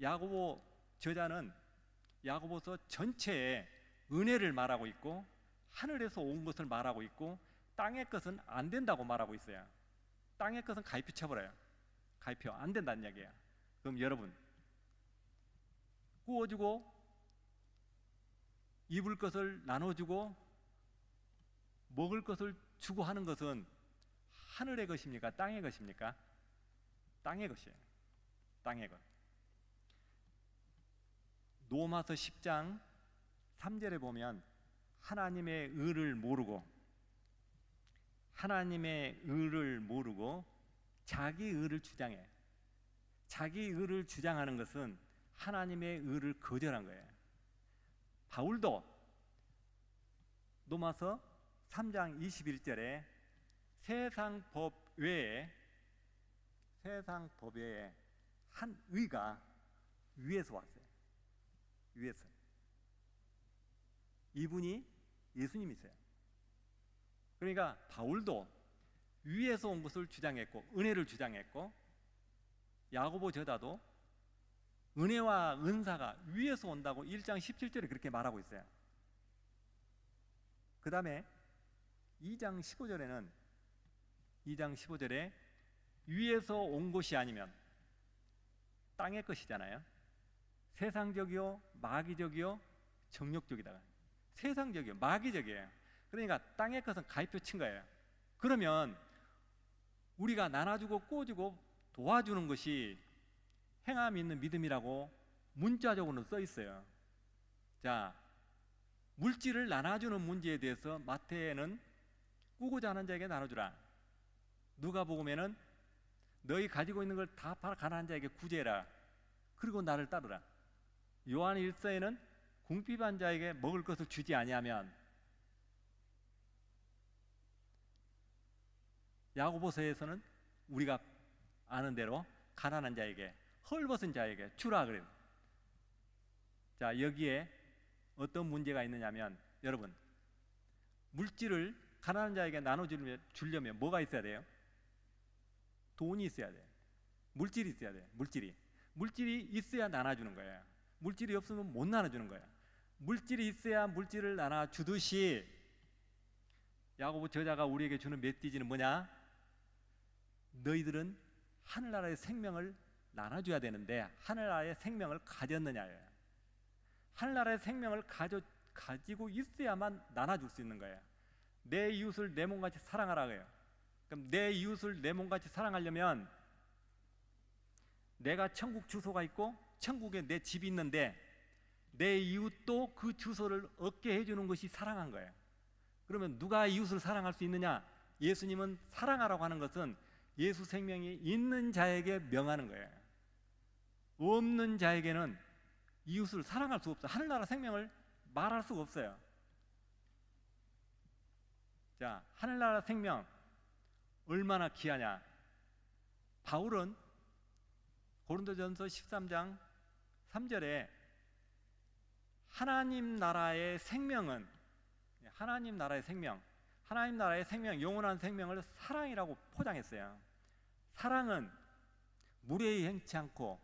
야고보 저자는 야고보서 전체에 은혜를 말하고 있고 하늘에서 온 것을 말하고 있고 땅의 것은 안 된다고 말하고 있어요. 땅의 것은 가입표 쳐버려요. 가입표 안 된다는 이야기예요. 그럼 여러분 구워주고 입을 것을 나눠주고 먹을 것을 주고 하는 것은 하늘의 것입니까? 땅의 것입니까? 땅의 것이에요. 땅의 것. 로마서 10장 3절에 보면 하나님의 의를 모르고 자기 의를 주장해. 자기 의를 주장하는 것은 하나님의 의를 거절한 거예요. 바울도 로마서 3장 21절에 세상 법 외에 한 의가 위에서 왔어요. 위에서. 이분이 예수님이세요. 그러니까 바울도 위에서 온 것을 주장했고 은혜를 주장했고, 야고보 저자도 은혜와 은사가 위에서 온다고 1장 17절에 그렇게 말하고 있어요. 그 다음에 2장 15절에 위에서 온 것이 아니면 땅의 것이잖아요. 세상적이요, 마귀적이요, 정욕적이다. 세상적이요, 마귀적이에요. 그러니까 땅의 것은 가입표 친 거예요. 그러면 우리가 나눠주고 꾸어주고 도와주는 것이 행함이 있는 믿음이라고 문자적으로 써 있어요. 자, 물질을 나눠주는 문제에 대해서 마태는 꾸고자 하는 자에게 나눠주라. 누가복음에는 너희 가지고 있는 걸 다 팔아 가난한 자에게 구제해라. 그리고 나를 따르라. 요한 1서에는 궁핍한 자에게 먹을 것을 주지 아니하면, 야고보서에서는 우리가 아는 대로 가난한 자에게, 헐벗은 자에게 주라 그래요. 자, 여기에 어떤 문제가 있느냐면, 여러분, 물질을 가난한 자에게 나눠주려면 뭐가 있어야 돼요? 돈이 있어야 돼요. 물질이 있어야 돼요. 물질이 있어야 나눠주는 거예요. 물질이 없으면 못 나눠주는 거예요. 물질이 있어야 물질을 나눠주듯이 야고보 저자가 우리에게 주는 메시지는 뭐냐? 너희들은 하늘나라의 생명을 나눠줘야 되는데 하늘나라의 생명을 가졌느냐예요. 하늘나라의 생명을 가지고 있어야만 나눠줄 수 있는 거예요. 내 이웃을 내 몸같이 사랑하라 그래요. 그럼 내 이웃을 내 몸같이 사랑하려면 내가 천국 주소가 있고 천국에 내 집이 있는데 내 이웃도 그 주소를 얻게 해주는 것이 사랑한 거예요. 그러면 누가 이웃을 사랑할 수 있느냐? 예수님은 사랑하라고 하는 것은 예수 생명이 있는 자에게 명하는 거예요. 없는 자에게는 이웃을 사랑할 수 없어요. 하늘나라 생명을 말할 수가 없어요. 자, 하늘나라 생명 얼마나 귀하냐? 바울은 고린도전서 13장 3절에 하나님 나라의 생명은, 하나님 나라의 생명, 영원한 생명을 사랑이라고 포장했어요. 사랑은 무례히 행치 않고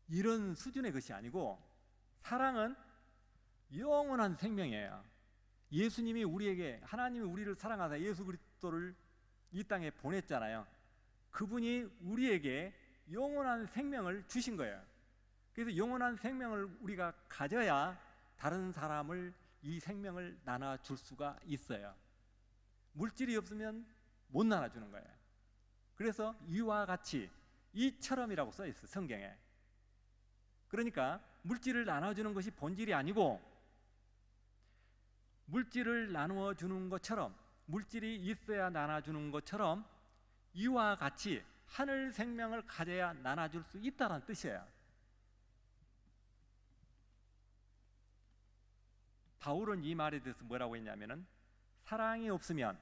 이런 수준의 것이 아니고 사랑은 영원한 생명이에요. 예수님이 우리에게, 하나님이 우리를 사랑하사 예수 그리스도를 이 땅에 보냈잖아요. 그분이 우리에게 영원한 생명을 주신 거예요. 그래서 영원한 생명을 우리가 가져야 다른 사람을 이 생명을 나눠줄 수가 있어요. 물질이 없으면 못 나눠주는 거예요. 그래서 이와 같이, 이처럼이라고 써 있어요, 성경에. 그러니까 물질을 나눠주는 것이 본질이 아니고 물질을 나누어 주는 것처럼, 물질이 있어야 나눠주는 것처럼 이와 같이 하늘 생명을 가져야 나눠줄 수 있다는 뜻이에요. 바울은 이 말에 대해서 뭐라고 했냐면은 사랑이 없으면,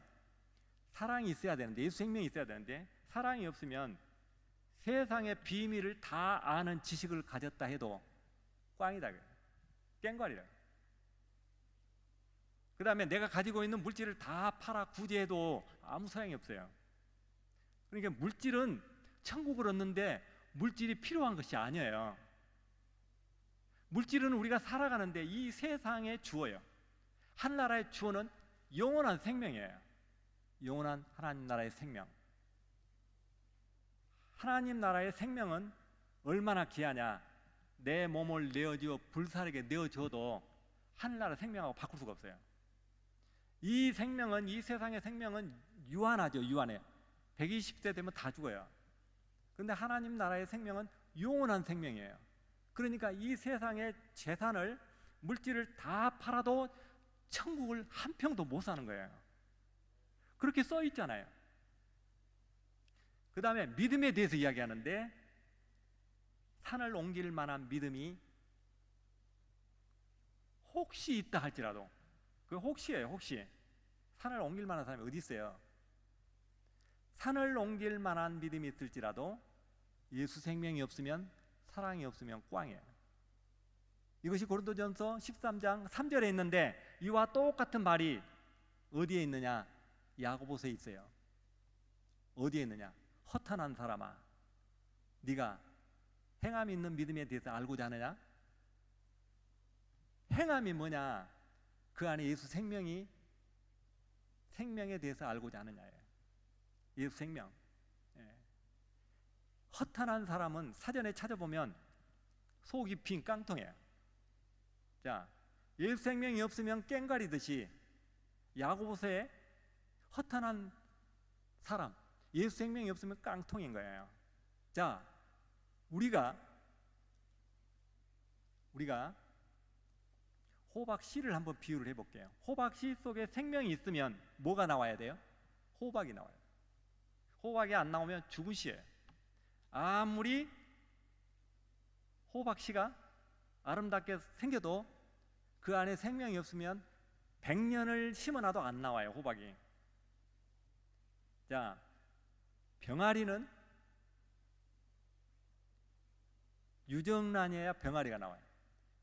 사랑이 있어야 되는데, 예수 생명이 있어야 되는데 사랑이 없으면 세상의 비밀을 다 아는 지식을 가졌다 해도 꽝이다, 깽괄이라. 그 다음에 내가 가지고 있는 물질을 다 팔아 구제해도 아무 소용이 없어요. 그러니까 물질은 천국을 얻는데 물질이 필요한 것이 아니에요. 물질은 우리가 살아가는데 이 세상의 주어예요. 하늘나라의 주어는 영원한 생명이에요. 영원한 하나님 나라의 생명. 하나님 나라의 생명은 얼마나 귀하냐? 내 몸을 내어주어 불사르게 내어줘도 하늘나라 생명하고 바꿀 수가 없어요. 이 생명은, 이 세상의 생명은 유한하죠. 유한해. 120세 되면 다 죽어요. 그런데 하나님 나라의 생명은 영원한 생명이에요. 그러니까 이 세상의 재산을, 물질을 다 팔아도 천국을 한 평도 못 사는 거예요. 그렇게 써 있잖아요. 그 다음에 믿음에 대해서 이야기하는데, 산을 옮길 만한 믿음이 혹시 있다 할지라도, 그 혹시예요. 혹시. 산을 옮길 만한 사람이 어디 있어요? 산을 옮길 만한 믿음이 있을지라도 예수 생명이 없으면, 사랑이 없으면 꽝이에요. 이것이 고린도전서 13장 3절에 있는데, 이와 똑같은 말이 어디에 있느냐? 야고보서에 있어요. 어디에 있느냐? 허탄한 사람아, 네가 행함이 있는 믿음에 대해서 알고자 하느냐? 행함이 뭐냐? 그 안에 예수 생명에 대해서 알고자 하느냐예요. 예수 생명. 예. 허탄한 사람은 사전에 찾아보면 속이 빈 깡통이에요. 자, 예수 생명이 없으면 깽가리듯이 야고보서에 허탄한 사람, 예수 생명이 없으면 깡통인 거예요. 자, 우리가 호박씨를 한번 비유를 해볼게요. 호박씨 속에 생명이 있으면 뭐가 나와야 돼요? 호박이 나와요. 호박이 안 나오면 죽은 씨예요. 아무리 호박씨가 아름답게 생겨도 그 안에 생명이 없으면 100년을 심어놔도 안 나와요, 호박이. 자, 병아리는 유정란이어야 병아리가 나와요.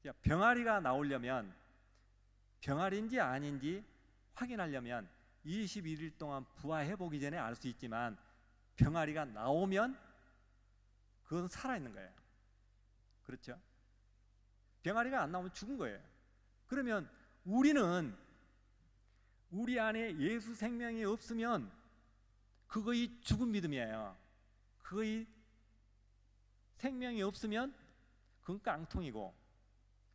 자, 병아리가 나오려면, 병아리인지 아닌지 확인하려면 21일 동안 부화해보기 전에 알 수 있지만, 병아리가 나오면 그건 살아있는 거예요. 그렇죠? 병아리가 안 나오면 죽은 거예요. 그러면 우리는 우리 안에 예수 생명이 없으면 그거이 죽은 믿음이에요. 그거이 생명이 없으면 그건 깡통이고,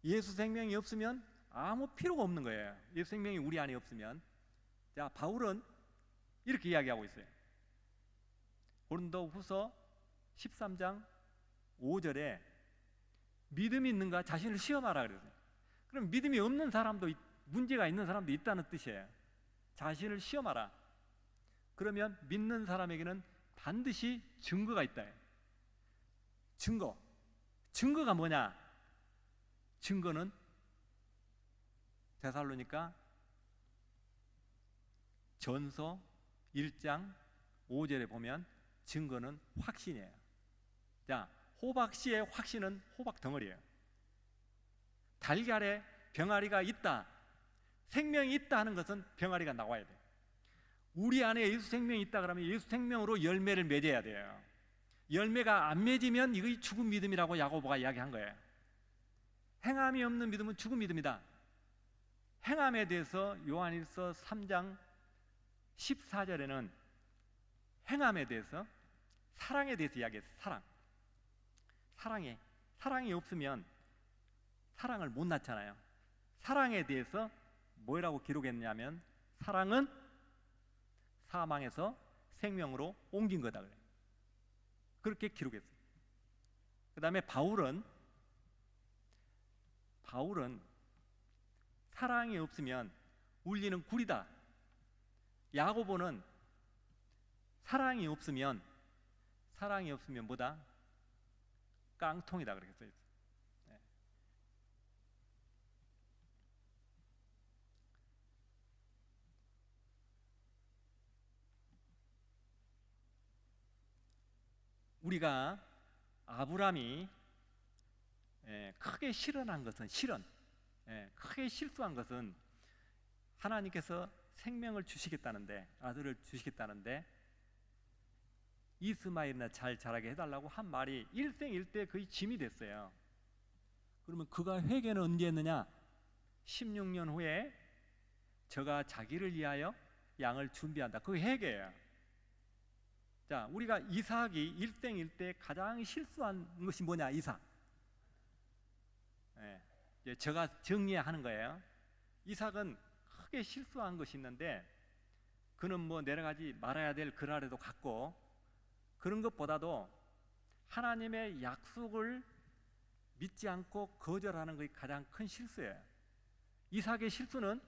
예수 생명이 없으면 아무 필요가 없는 거예요. 예수 생명이 우리 안에 없으면. 자, 바울은 이렇게 이야기하고 있어요. 고린도후서 13장 5절에 믿음이 있는가 자신을 시험하라 그랬어요. 그럼 믿음이 없는 사람도, 문제가 있는 사람도 있다는 뜻이에요. 자신을 시험하라. 그러면 믿는 사람에게는 반드시 증거가 있다. 증거가 뭐냐? 증거는 데살로니가 전서 1장 5절에 보면 증거는 확신이에요. 자, 호박씨의 확신은 호박 덩어리예요. 달걀에 병아리가 있다, 생명이 있다 하는 것은 병아리가 나와야 돼요. 우리 안에 예수 생명이 있다 그러면 예수 생명으로 열매를 맺어야 돼요. 열매가 안 맺으면 이거 죽은 믿음이라고 야고보가 이야기한 거예요. 행함이 없는 믿음은 죽은 믿음이다. 행함에 대해서 요한일서 3장 14절에는 행함에 대해서, 사랑에 대해서 이야기했어요. 사랑이 없으면 사랑을 못 낳잖아요. 사랑에 대해서 뭐라고 기록했냐면, 사랑은 사망에서 생명으로 옮긴 거다 그래요. 그렇게 기록했어요. 그 다음에 바울은 사랑이 없으면 울리는 굴이다. 야고보는 사랑이 없으면 뭐다? 깡통이다 그렇게 써 있어요. 네. 우리가 아브라함이 크게 실언한 것은, 크게 실수한 것은 하나님께서 생명을 주시겠다는데, 아들을 주시겠다는데 이스마엘이나 잘 자라게 해달라고 한 말이 일생일대 거의 짐이 됐어요. 그러면 그가 회개는 언제 했느냐? 16년 후에 저가 자기를 위하여 양을 준비한다. 그게 회개예요. 자, 우리가 이삭이 일생일대 가장 실수한 것이 뭐냐? 이삭. 저가 정리하는 거예요. 이삭은 크게 실수한 것이 있는데 그는 뭐 여러 가지 말아야 될 글 아래도 갔고 그런 것보다도 하나님의 약속을 믿지 않고 거절하는 것이 가장 큰 실수예요. 이삭의 실수는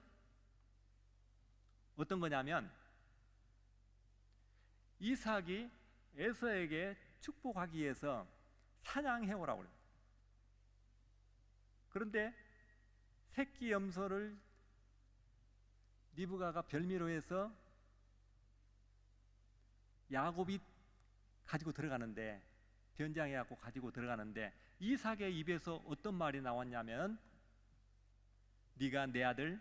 어떤 거냐면 이삭이 에서에게 축복하기 위해서 사냥해오라고 그래요. 그런데 새끼 염소를 리브가가 별미로 해서 야곱이 가지고 들어가는데 변장해갖고 가지고 들어가는데 이삭의 입에서 어떤 말이 나왔냐면 네가 내 아들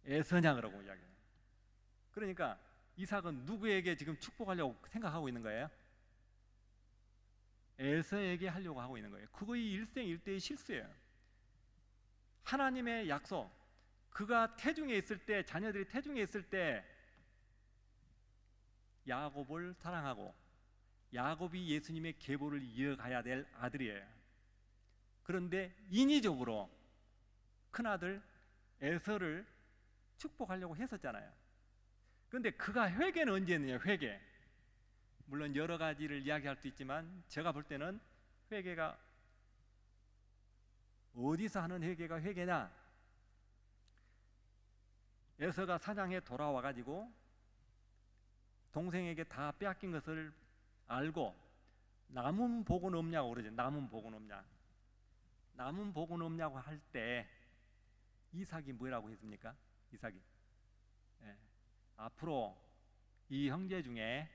에서냐 그러고 이야기해요. 그러니까 이삭은 누구에게 지금 축복하려고 생각하고 있는 거예요? 에서에게 하려고 하고 있는 거예요. 그거의 일생일대의 실수예요. 하나님의 약속, 그가 태중에 있을 때, 자녀들이 태중에 있을 때 야곱을 사랑하고 야곱이 예수님의 계보를 이어가야 될 아들이에요. 그런데 인위적으로 큰아들 에서를 축복하려고 했었잖아요. 그런데 그가 회개는 언제 했느냐? 회개. 물론 여러 가지를 이야기할 수 있지만 제가 볼 때는 회개가 어디서 하는 회개가 회개냐? 에서가 사냥해 돌아와 가지고 동생에게 다 빼앗긴 것을 알고 남은 복은 없냐고 그러죠. 남은 복은 없냐? 남은 복은 없냐고 할 때 이삭이 뭐라고 했습니까? 이삭이 앞으로 이 형제 중에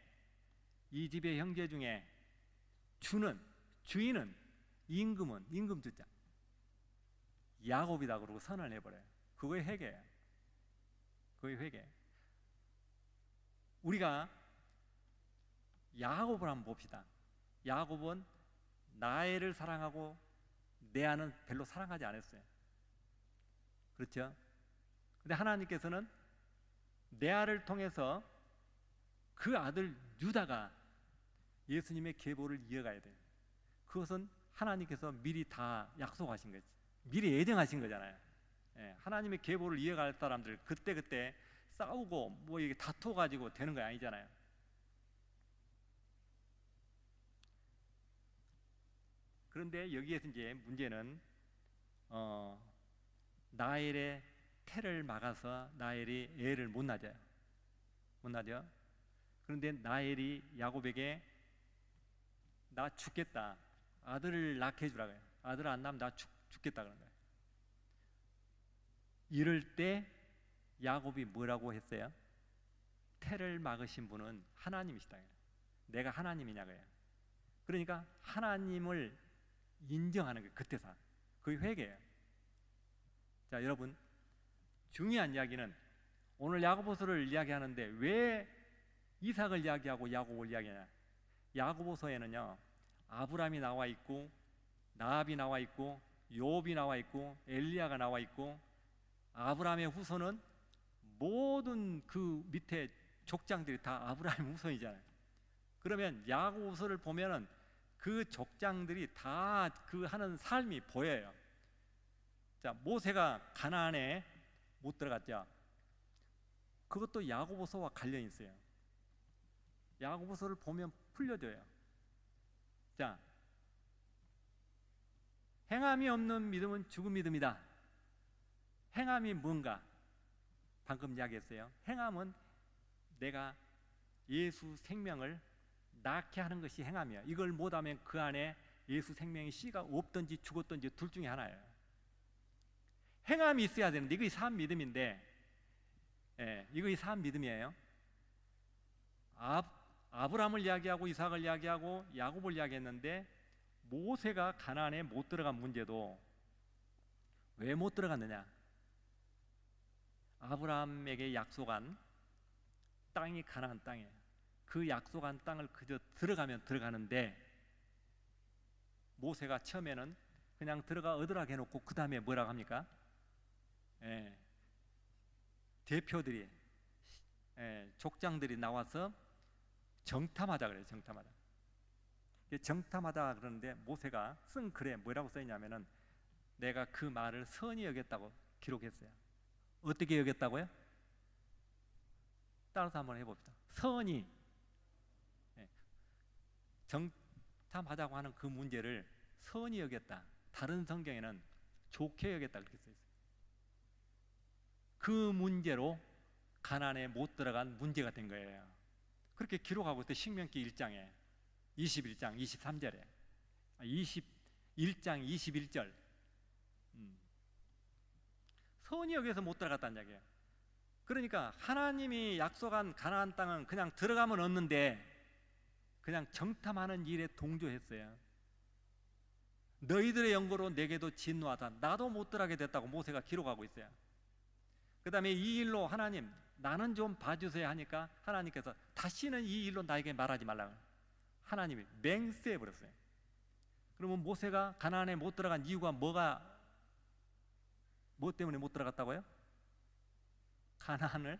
이 집의 형제 중에 주인은 임금 주자 야곱이다 그러고 선언을 해버려요. 그거의 회개예요. 그거의 회개. 우리가 야곱을 한번 봅시다. 야곱은 라헬을 사랑하고 레아는 별로 사랑하지 않았어요. 그렇죠? 근데 하나님께서는 레아를 통해서 그 아들 유다가 예수님의 계보를 이어가야 돼요. 그것은 하나님께서 미리 다 약속하신 거지. 미리 예정하신 거잖아요. 하나님의 계보를 이어갈 사람들 그때 싸우고 뭐 이게 다퉈가지고 되는 거 아니잖아요. 그런데 여기에서 이제 문제는 라헬의 태를 막아서 라헬이 애를 못 낳아요. 그런데 라헬이 야곱에게 나 죽겠다. 아들을 낳게 해주라고 해요. 아들 안 낳으면 나 죽겠다 그런 거예요. 이럴 때 야곱이 뭐라고 했어요? 태를 막으신 분은 하나님이시다. 내가 하나님이냐고요. 그러니까 하나님을 인정하는 거예요. 그때서 그게 회개예요. 자, 여러분 중요한 이야기는 오늘 야고보서를 이야기하는데 왜 이삭을 이야기하고 야곱을 이야기하냐? 야고보서에는요 아브라함이 나와 있고 나압이 나와 있고 욥이 나와 있고 엘리야가 나와 있고 아브라함의 후손은 모든 그 밑에 족장들이 다 아브라함의 후손이잖아요. 그러면 야고보서를 보면은 그 족장들이 다 그 하는 삶이 보여요. 자, 모세가 가나안에 못 들어갔죠. 그것도 야고보서와 관련이 있어요. 야고보서를 보면 풀려져요. 자, 행함이 없는 믿음은 죽은 믿음이다. 행함이 뭔가? 방금 이야기했어요. 행함은 내가 예수 생명을 낳게 하는 것이 행함이야. 이걸 못하면 그 안에 예수 생명의 씨가 없든지 죽었든지 둘 중에 하나예요. 행함이 있어야 되는데 이거 사람 믿음인데, 이거 사람 믿음이에요. 아브라함을 이야기하고 이삭을 이야기하고 야곱을 이야기했는데 모세가 가나안에 못 들어간 문제도 왜 못 들어갔느냐? 아브라함에게 약속한 땅이 가나안 땅이에요. 그 약속한 땅을 그저 들어가면 들어가는데 모세가 처음에는 그냥 들어가 얻으라고 해놓고 그 다음에 뭐라고 합니까? 대표들이 족장들이 나와서 정탐하자 그래요. 정탐하자. 정탐하다 그러는데 모세가 쓴 글에 뭐라고 써있냐면은 내가 그 말을 선히 여겼다고 기록했어요. 어떻게 여겼다고요? 따라서 한번 해봅시다. 선히 정탐하자고 하는 그 문제를 선히 여겼다. 다른 성경에는 좋게 여겼다 그렇게 써 있어요. 그 문제로 가나안에 못 들어간 문제가 된 거예요. 그렇게 기록하고 있어요. 신명기 1장에 21장 23절에 21장 21절 선히 여겨서 못 들어갔다는 이야기예요. 그러니까 하나님이 약속한 가나안 땅은 그냥 들어가면 얻는데 그냥 정탐하는 일에 동조했어요. 너희들의 연고로 내게도 진노하다. 나도 못 들어가게 됐다고 모세가 기록하고 있어요. 그 다음에 이 일로 하나님 나는 좀 봐주세요 하니까 하나님께서 다시는 이 일로 나에게 말하지 말라고 하나님이 맹세해 버렸어요. 그러면 모세가 가나안에 못 들어간 이유가 뭐 때문에 못 들어갔다고요? 가나안을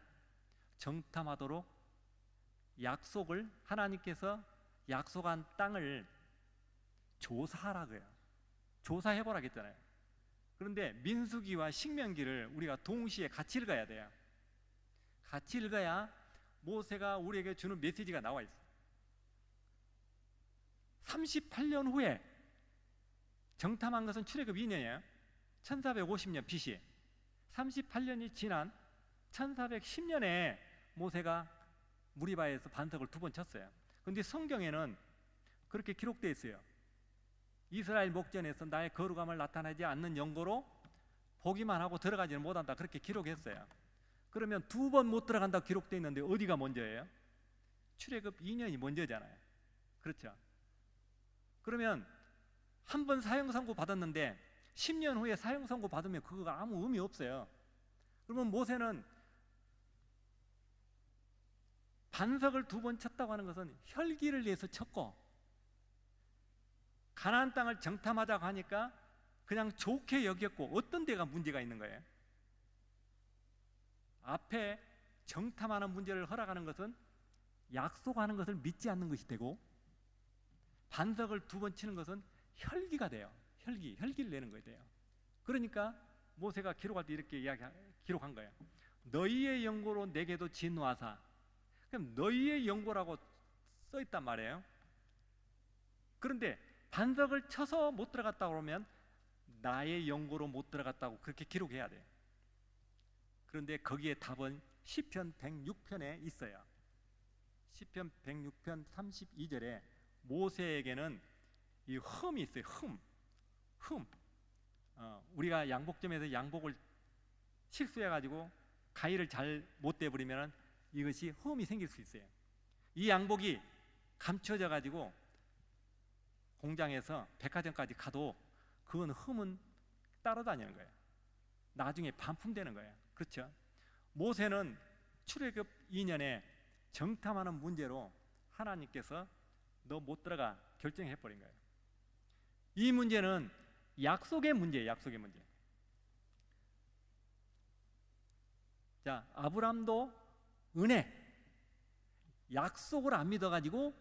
정탐하도록 약속을 하나님께서 약속한 땅을 조사하라고요. 조사해보라 했잖아요. 그런데 민수기와 신명기를 우리가 동시에 같이 읽어야 돼요. 같이 읽어야 모세가 우리에게 주는 메시지가 나와 있어요. 38년 후에 정탐한 것은 출애굽 2년이에요. 1450년 BC. 38년이 지난 1410년에 모세가 무리바에서 반석을 2번 쳤어요. 그런데 성경에는 그렇게 기록되어 있어요. 이스라엘 목전에서 나의 거룩함을 나타내지 않는 연고로 보기만 하고 들어가지는 못한다 그렇게 기록했어요. 그러면 2번 못 들어간다고 기록되어 있는데 어디가 먼저예요? 출애굽 2년이 먼저잖아요. 그렇죠? 그러면 한 번 사형 선고 받았는데 10년 후에 사형 선고 받으면 그거가 아무 의미 없어요. 그러면 모세는 반석을 2번 쳤다고 하는 것은 혈기를 내서 쳤고 가나안 땅을 정탐하자고 하니까 그냥 좋게 여겼고 어떤 데가 문제가 있는 거예요? 앞에 정탐하는 문제를 허락하는 것은 약속하는 것을 믿지 않는 것이 되고 반석을 2번 치는 것은 혈기가 돼요. 혈기를 내는 거예요. 그러니까 모세가 기록할 때 이렇게 기록한 거예요. 너희의 연고로 내게도 진노하사. 그럼 너희의 연고라고 써 있단 말이에요. 그런데 반석을 쳐서 못 들어갔다고 그러면 나의 연고로 못 들어갔다고 그렇게 기록해야 돼요. 그런데 거기에 답은 시편 106편에 있어요. 시편 106편 32절에 모세에게는 이 흠이 있어요. 흠. 우리가 양복점에서 양복을 실수해가지고 가위를 잘 못 대버리면 이것이 흠이 생길 수 있어요. 이 양복이 감춰져가지고 공장에서 백화점까지 가도 그건 흠은 따라다니는 거예요. 나중에 반품되는 거예요. 그렇죠? 모세는 출애굽 2년에 정탐하는 문제로 하나님께서 너 못 들어가 결정해버린 거예요. 이 문제는 약속의 문제예요. 약속의 문제. 자, 아브람도 은혜, 약속을 안 믿어가지고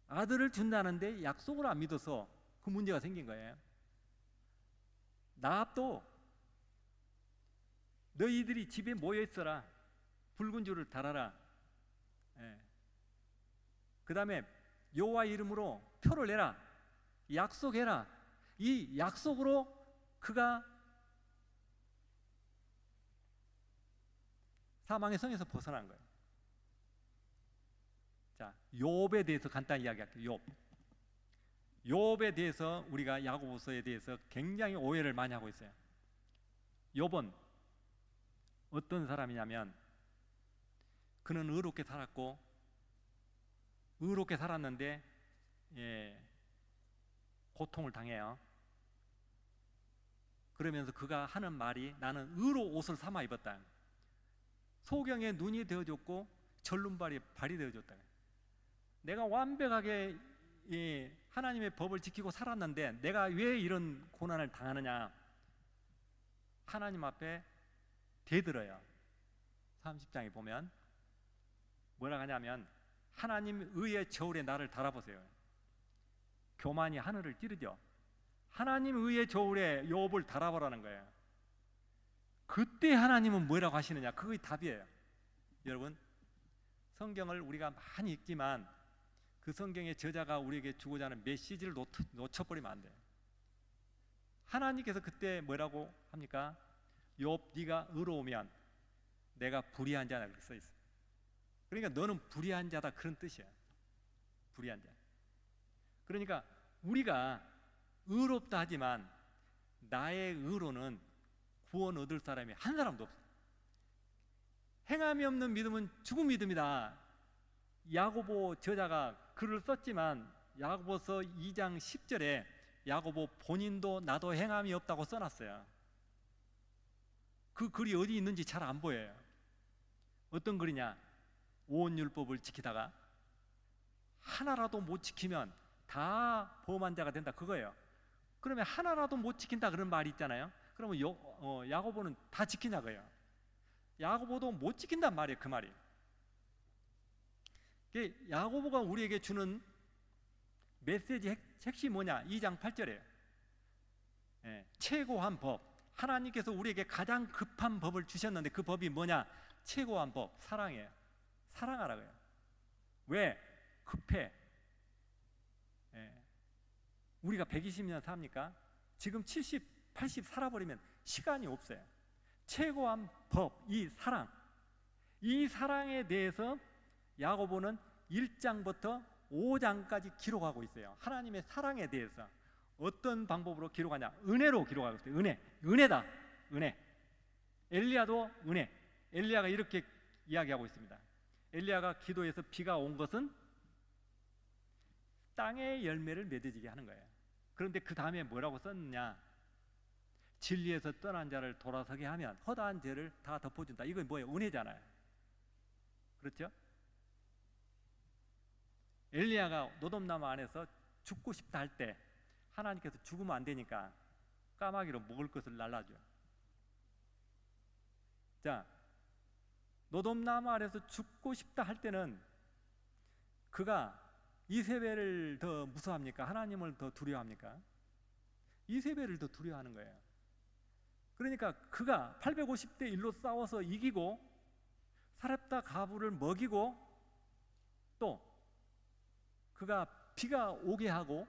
아들을 준다는데 약속을 안 믿어서 그 문제가 생긴 거예요. 나합도 너희들이 집에 모여 있어라, 붉은 줄을 달아라. 그 다음에 여호와 이름으로 표를 내라, 약속해라. 이 약속으로 그가 사망의 성에서 벗어난 거예요. 자, 욥에 대해서 간단히 이야기할게요. 욥에 대해서 우리가 야고보서에 대해서 굉장히 오해를 많이 하고 있어요. 욥은 어떤 사람이냐면 그는 의롭게 살았고 의롭게 살았는데 고통을 당해요. 그러면서 그가 하는 말이 나는 의로 옷을 삼아 입었다. 소경에 눈이 되어줬고 절름발이 발이 되어줬다. 내가 완벽하게 하나님의 법을 지키고 살았는데 내가 왜 이런 고난을 당하느냐. 하나님 앞에 대들어요. 30장에 보면 뭐라 하냐면 하나님 의의 저울에 나를 달아보세요. 교만이 하늘을 찌르죠. 하나님 의의 저울에 욥을 달아보라는 거예요. 그때 하나님은 뭐라고 하시느냐? 그게 답이에요. 여러분, 성경을 우리가 많이 읽지만 그 성경의 저자가 우리에게 주고자 하는 메시지를 놓쳐버리면 안 돼요. 하나님께서 그때 뭐라고 합니까? 욥, 네가 의로우면 내가 불의한 자다, 그렇게 써 있어요. 그러니까 너는 불의한 자다, 그런 뜻이야. 불의한 자. 그러니까 우리가 의롭다 하지만 나의 의로는 구원 얻을 사람이 한 사람도 없어요. 행함이 없는 믿음은 죽은 믿음이다. 야고보 저자가 글을 썼지만 야고보서 2장 10절에 야고보 본인도 나도 행함이 없다고 써놨어요. 그 글이 어디 있는지 잘 안 보여요. 어떤 글이냐? 오온율법을 지키다가 하나라도 못 지키면 다 범한 자가 된다, 그거예요. 그러면 하나라도 못 지킨다 그런 말이 있잖아요. 그러면 야고보는 다 지키냐고요. 야고보도 못 지킨단 말이에요, 그 말이. 야고보가 우리에게 주는 메시지 핵심이 뭐냐? 2장 8절이에요. 최고한 법, 하나님께서 우리에게 가장 급한 법을 주셨는데 그 법이 뭐냐? 최고한 법, 사랑이에요. 사랑하라고요. 왜? 급해. 우리가 120년 삽니까? 지금 70, 80 살아버리면 시간이 없어요. 최고한 법, 이 사랑, 이 사랑에 대해서 야고보는 1장부터 5장까지 기록하고 있어요. 하나님의 사랑에 대해서 어떤 방법으로 기록하냐? 은혜로 기록하고 있어요. 은혜다, 은혜. 엘리야도 은혜. 엘리야가 이렇게 이야기하고 있습니다. 엘리야가 기도해서 비가 온 것은 땅의 열매를 맺어지게 하는 거예요. 그런데 그 다음에 뭐라고 썼느냐? 진리에서 떠난 자를 돌아서게 하면 허다한 죄를 다 덮어준다. 이건 뭐예요? 은혜잖아요. 그렇죠? 엘리야가 노돔나무 안에서 죽고 싶다 할 때 하나님께서 죽으면 안 되니까 까마귀로 먹을 것을 날라줘요. 자, 노돔나무 아래서 죽고 싶다 할 때는 그가 이세벨을 더 무서워합니까? 하나님을 더 두려워합니까? 이세벨을 더 두려워하는 거예요. 그러니까 그가 850대 1로 싸워서 이기고 사렙다 가부를 먹이고 또 그가 비가 오게 하고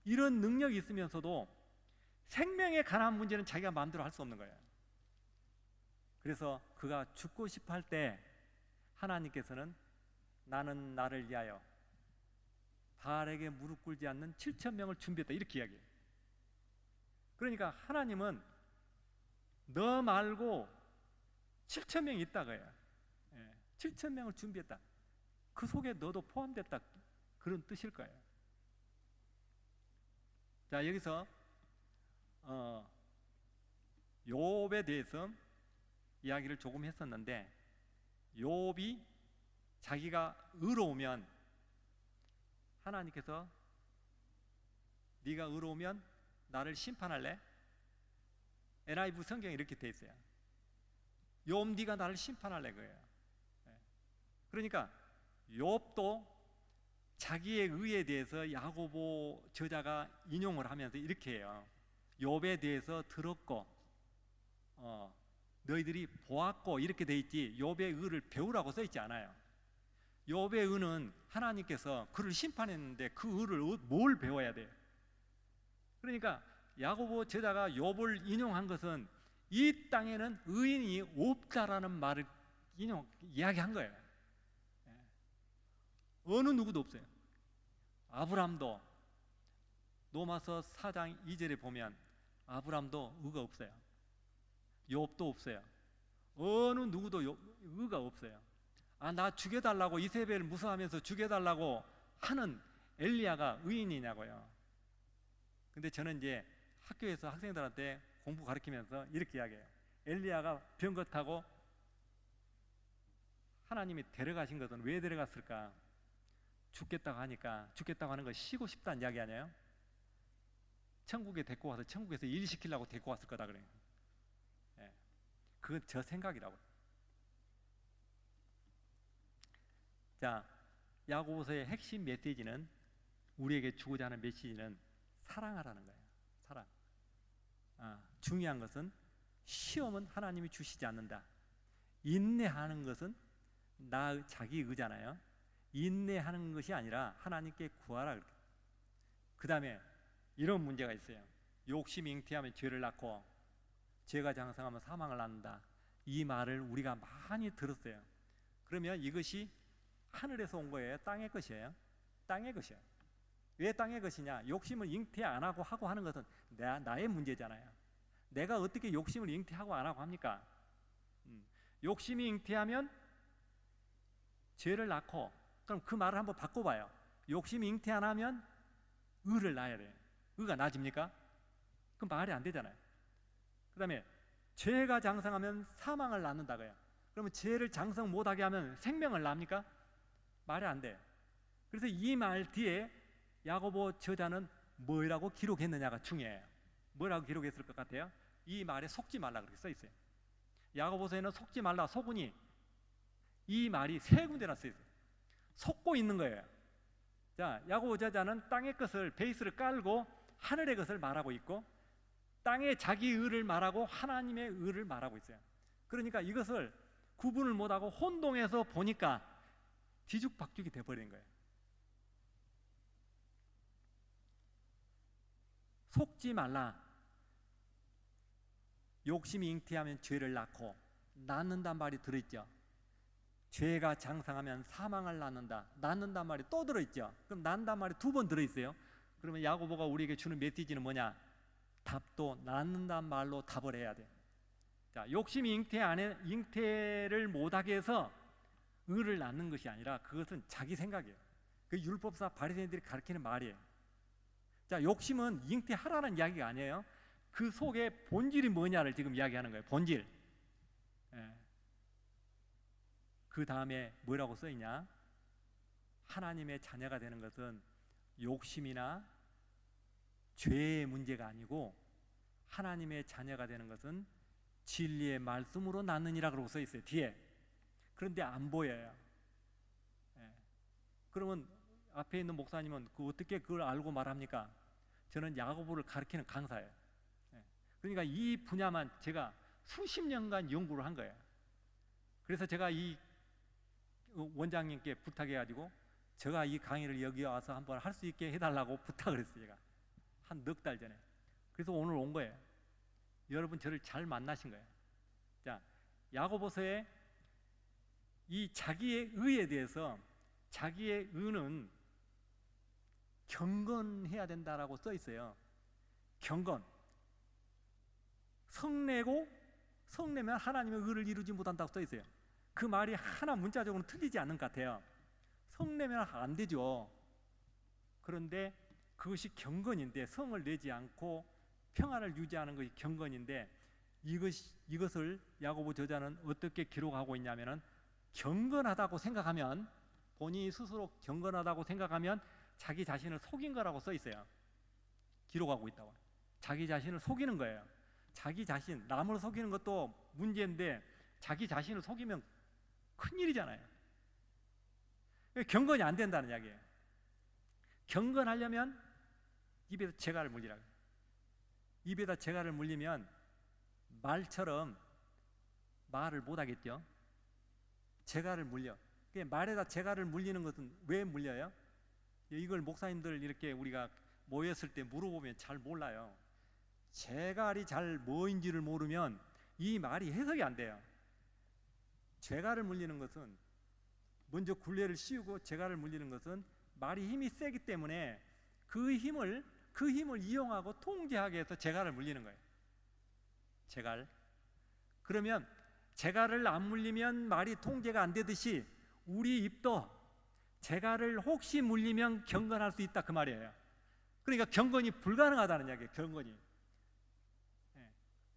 이런 능력이 있으면서도 생명에 관한 문제는 자기가 마음대로 할 수 없는 거예요. 그래서 그가 죽고 싶어 할 때 하나님께서는 나는 나를 위하여 바알에게 무릎 꿇지 않는 7,000명을 준비했다, 이렇게 이야기해요. 그러니까 하나님은 너 말고 7,000명이 있다고요. 7,000명을 준비했다. 그 속에 너도 포함됐다, 그런 뜻일 거예요. 자, 여기서 욥에 대해서 이야기를 조금 했었는데, 욥이 자기가 의로우면 하나님께서 네가 의로우면 나를 심판할래? NIV 성경에 이렇게 돼 있어요. 욥, 네가 나를 심판할래, 그거예요. 그러니까 욥도 자기의 의에 대해서 야고보 저자가 인용을 하면서 이렇게 해요. 욥에 대해서 들었고 너희들이 보았고 이렇게 돼 있지, 욥의 의를 배우라고 써 있지 않아요. 욥의 의는 하나님께서 그를 심판했는데 그 의를 뭘 배워야 돼요? 그러니까 야고보 저자가 욥을 인용한 것은 이 땅에는 의인이 없다라는 말을 이야기한 거예요. 어느 누구도 없어요. 아브람도 로마서 4장 2절에 보면 아브람도 의가 없어요. 욥도 없어요. 어느 누구도 의가 없어요. 나 죽여달라고 이세벨을 무서워하면서 죽여달라고 하는 엘리야가 의인이냐고요. 근데 저는 이제 학교에서 학생들한테 공부 가르치면서 이렇게 이야기해요. 엘리야가 병거 타고 하나님이 데려가신 것은 왜 데려갔을까? 죽겠다고 하니까, 죽겠다고 하는 건 쉬고 싶다는 이야기 아니에요? 천국에 데리고 와서 천국에서 일 시키려고 데리고 왔을 거다 그래요. 그건 저 생각이라고요. 자, 야고보서의 핵심 메시지는, 우리에게 주고자 하는 메시지는 사랑하라는 거예요. 사랑. 중요한 것은 시험은 하나님이 주시지 않는다. 인내하는 것은 자기 의잖아요. 인내하는 것이 아니라 하나님께 구하라. 그 다음에 이런 문제가 있어요. 욕심이 잉태하면 죄를 낳고 죄가 장성하면 사망을 낳는다. 이 말을 우리가 많이 들었어요. 그러면 이것이 하늘에서 온 거예요? 땅의 것이에요? 땅의 것이에요. 왜 땅의 것이냐? 욕심을 잉태 안 하고 하는 것은 나의 문제잖아요. 내가 어떻게 욕심을 잉태하고 안 하고 합니까? 욕심이 잉태하면 죄를 낳고, 그럼 그 말을 한번 바꿔봐요. 욕심이 잉태 안 하면 의를 낳아야 돼요. 의가 나집니까? 그럼 말이 안 되잖아요. 그 다음에 죄가 장성하면 사망을 낳는다고요. 그러면 죄를 장성 못하게 하면 생명을 낳습니까? 말이 안 돼요. 그래서 이 말 뒤에 야고보 저자는 뭐라고 기록했느냐가 중요해요. 뭐라고 기록했을 것 같아요? 이 말에 속지 말라 그렇게 써 있어요. 야고보서에는 속지 말라, 속으니, 이 말이 3군데나 써 있어요. 속고 있는 거예요. 자, 야고보 저자는 땅의 것을 베이스를 깔고 하늘의 것을 말하고 있고, 땅의 자기 의를 말하고 하나님의 의를 말하고 있어요. 그러니까 이것을 구분을 못하고 혼동해서 보니까 뒤죽박죽이 돼버린 거예요. 속지 말라. 욕심이 잉태하면 죄를 낳고, 낳는단 말이 들어있죠. 죄가 장성하면 사망을 낳는다. 낳는단 말이 또 들어있죠. 그럼 낳는단 말이 2번 들어있어요. 그러면 야고보가 우리에게 주는 메시지는 뭐냐? 답도 낳는단 말로 답을 해야 돼. 자, 욕심이 잉태를 못하게 해서 의를 낳는 것이 아니라 그것은 자기 생각이에요. 그 율법사 바리새인들이 가르치는 말이에요. 자, 욕심은 잉태하라는 이야기가 아니에요. 그 속에 본질이 뭐냐를 지금 이야기하는 거예요. 본질. 그 다음에 뭐라고 써있냐? 하나님의 자녀가 되는 것은 욕심이나 죄의 문제가 아니고, 하나님의 자녀가 되는 것은 진리의 말씀으로 낳느니라 그러고 써 있어요, 뒤에. 그런데 안 보여요. 그러면 앞에 있는 목사님은 어떻게 그걸 알고 말합니까? 저는 야고보를 가르치는 강사예요. 그러니까 이 분야만 제가 수십 년간 연구를 한 거예요. 그래서 제가 이 원장님께 부탁해가지고 제가 이 강의를 여기 와서 한번 할 수 있게 해달라고 부탁을 했어요. 제가 한 넉 달 전에. 그래서 오늘 온 거예요. 여러분 저를 잘 만나신 거예요. 자, 야고보서에 이 자기의 의에 대해서, 자기의 의는 경건해야 된다라고 써 있어요. 경건. 성내면 하나님의 의를 이루지 못한다고 써 있어요. 그 말이 하나 문자적으로는 틀리지 않는 것 같아요. 성내면 안 되죠. 그런데 그것이 경건인데, 성을 내지 않고 평안을 유지하는 것이 경건인데, 이것을 야고보 저자는 어떻게 기록하고 있냐면은, 경건하다고 생각하면, 본인이 스스로 경건하다고 생각하면 자기 자신을 속인 거라고 써 있어요. 기록하고 있다고. 자기 자신을 속이는 거예요. 자기 자신, 남을 속이는 것도 문제인데 자기 자신을 속이면 큰일이잖아요. 경건이 안 된다는 이야기예요. 경건하려면 입에서 재갈을 물리라고. 입에다 재갈을 물리면 말처럼 말을 못 하겠죠. 재갈을 물려. 말에다 재갈을 물리는 것은 왜 물려요? 이걸 목사님들 이렇게 우리가 모였을 때 물어보면 잘 몰라요. 재갈이 잘 뭐인지를 모르면 이 말이 해석이 안 돼요. 재갈을 물리는 것은, 먼저 굴레를 씌우고 재갈을 물리는 것은 말이 힘이 세기 때문에 그 힘을 이용하고 통제하게 해서 재갈을 물리는 거예요. 재갈. 그러면 재갈을 안 물리면 말이 통제가 안 되듯이 우리 입도 재갈을 혹시 물리면 경건할 수 있다, 그 말이에요. 그러니까 경건이 불가능하다는 이야기예요. 경건이.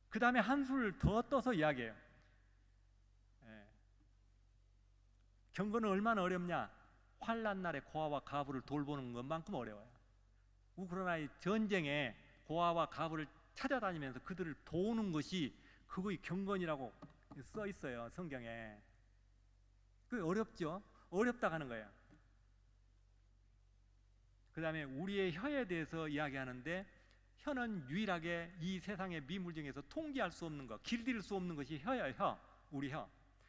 그 다음에 한술 더 떠서 이야기해요. 경건은 얼마나 어렵냐? 환난 날에 고아와 가부를 돌보는 것만큼 어려워요. 우크라이나의 전쟁에 고아와 가부를 찾아다니면서 그들을 도우는 것이 그거의 경건이라고 써 있어요, 성경에. 그게 어렵죠? 어렵다 하는 거예요. 그 다음에 우리의 혀에 대해서 이야기하는데, 혀는 유일하게 이 세상의 미물 중에서 통제할 수 없는 것, 길들일 수 없는 것이 혀예요. 혀, 우리 혀.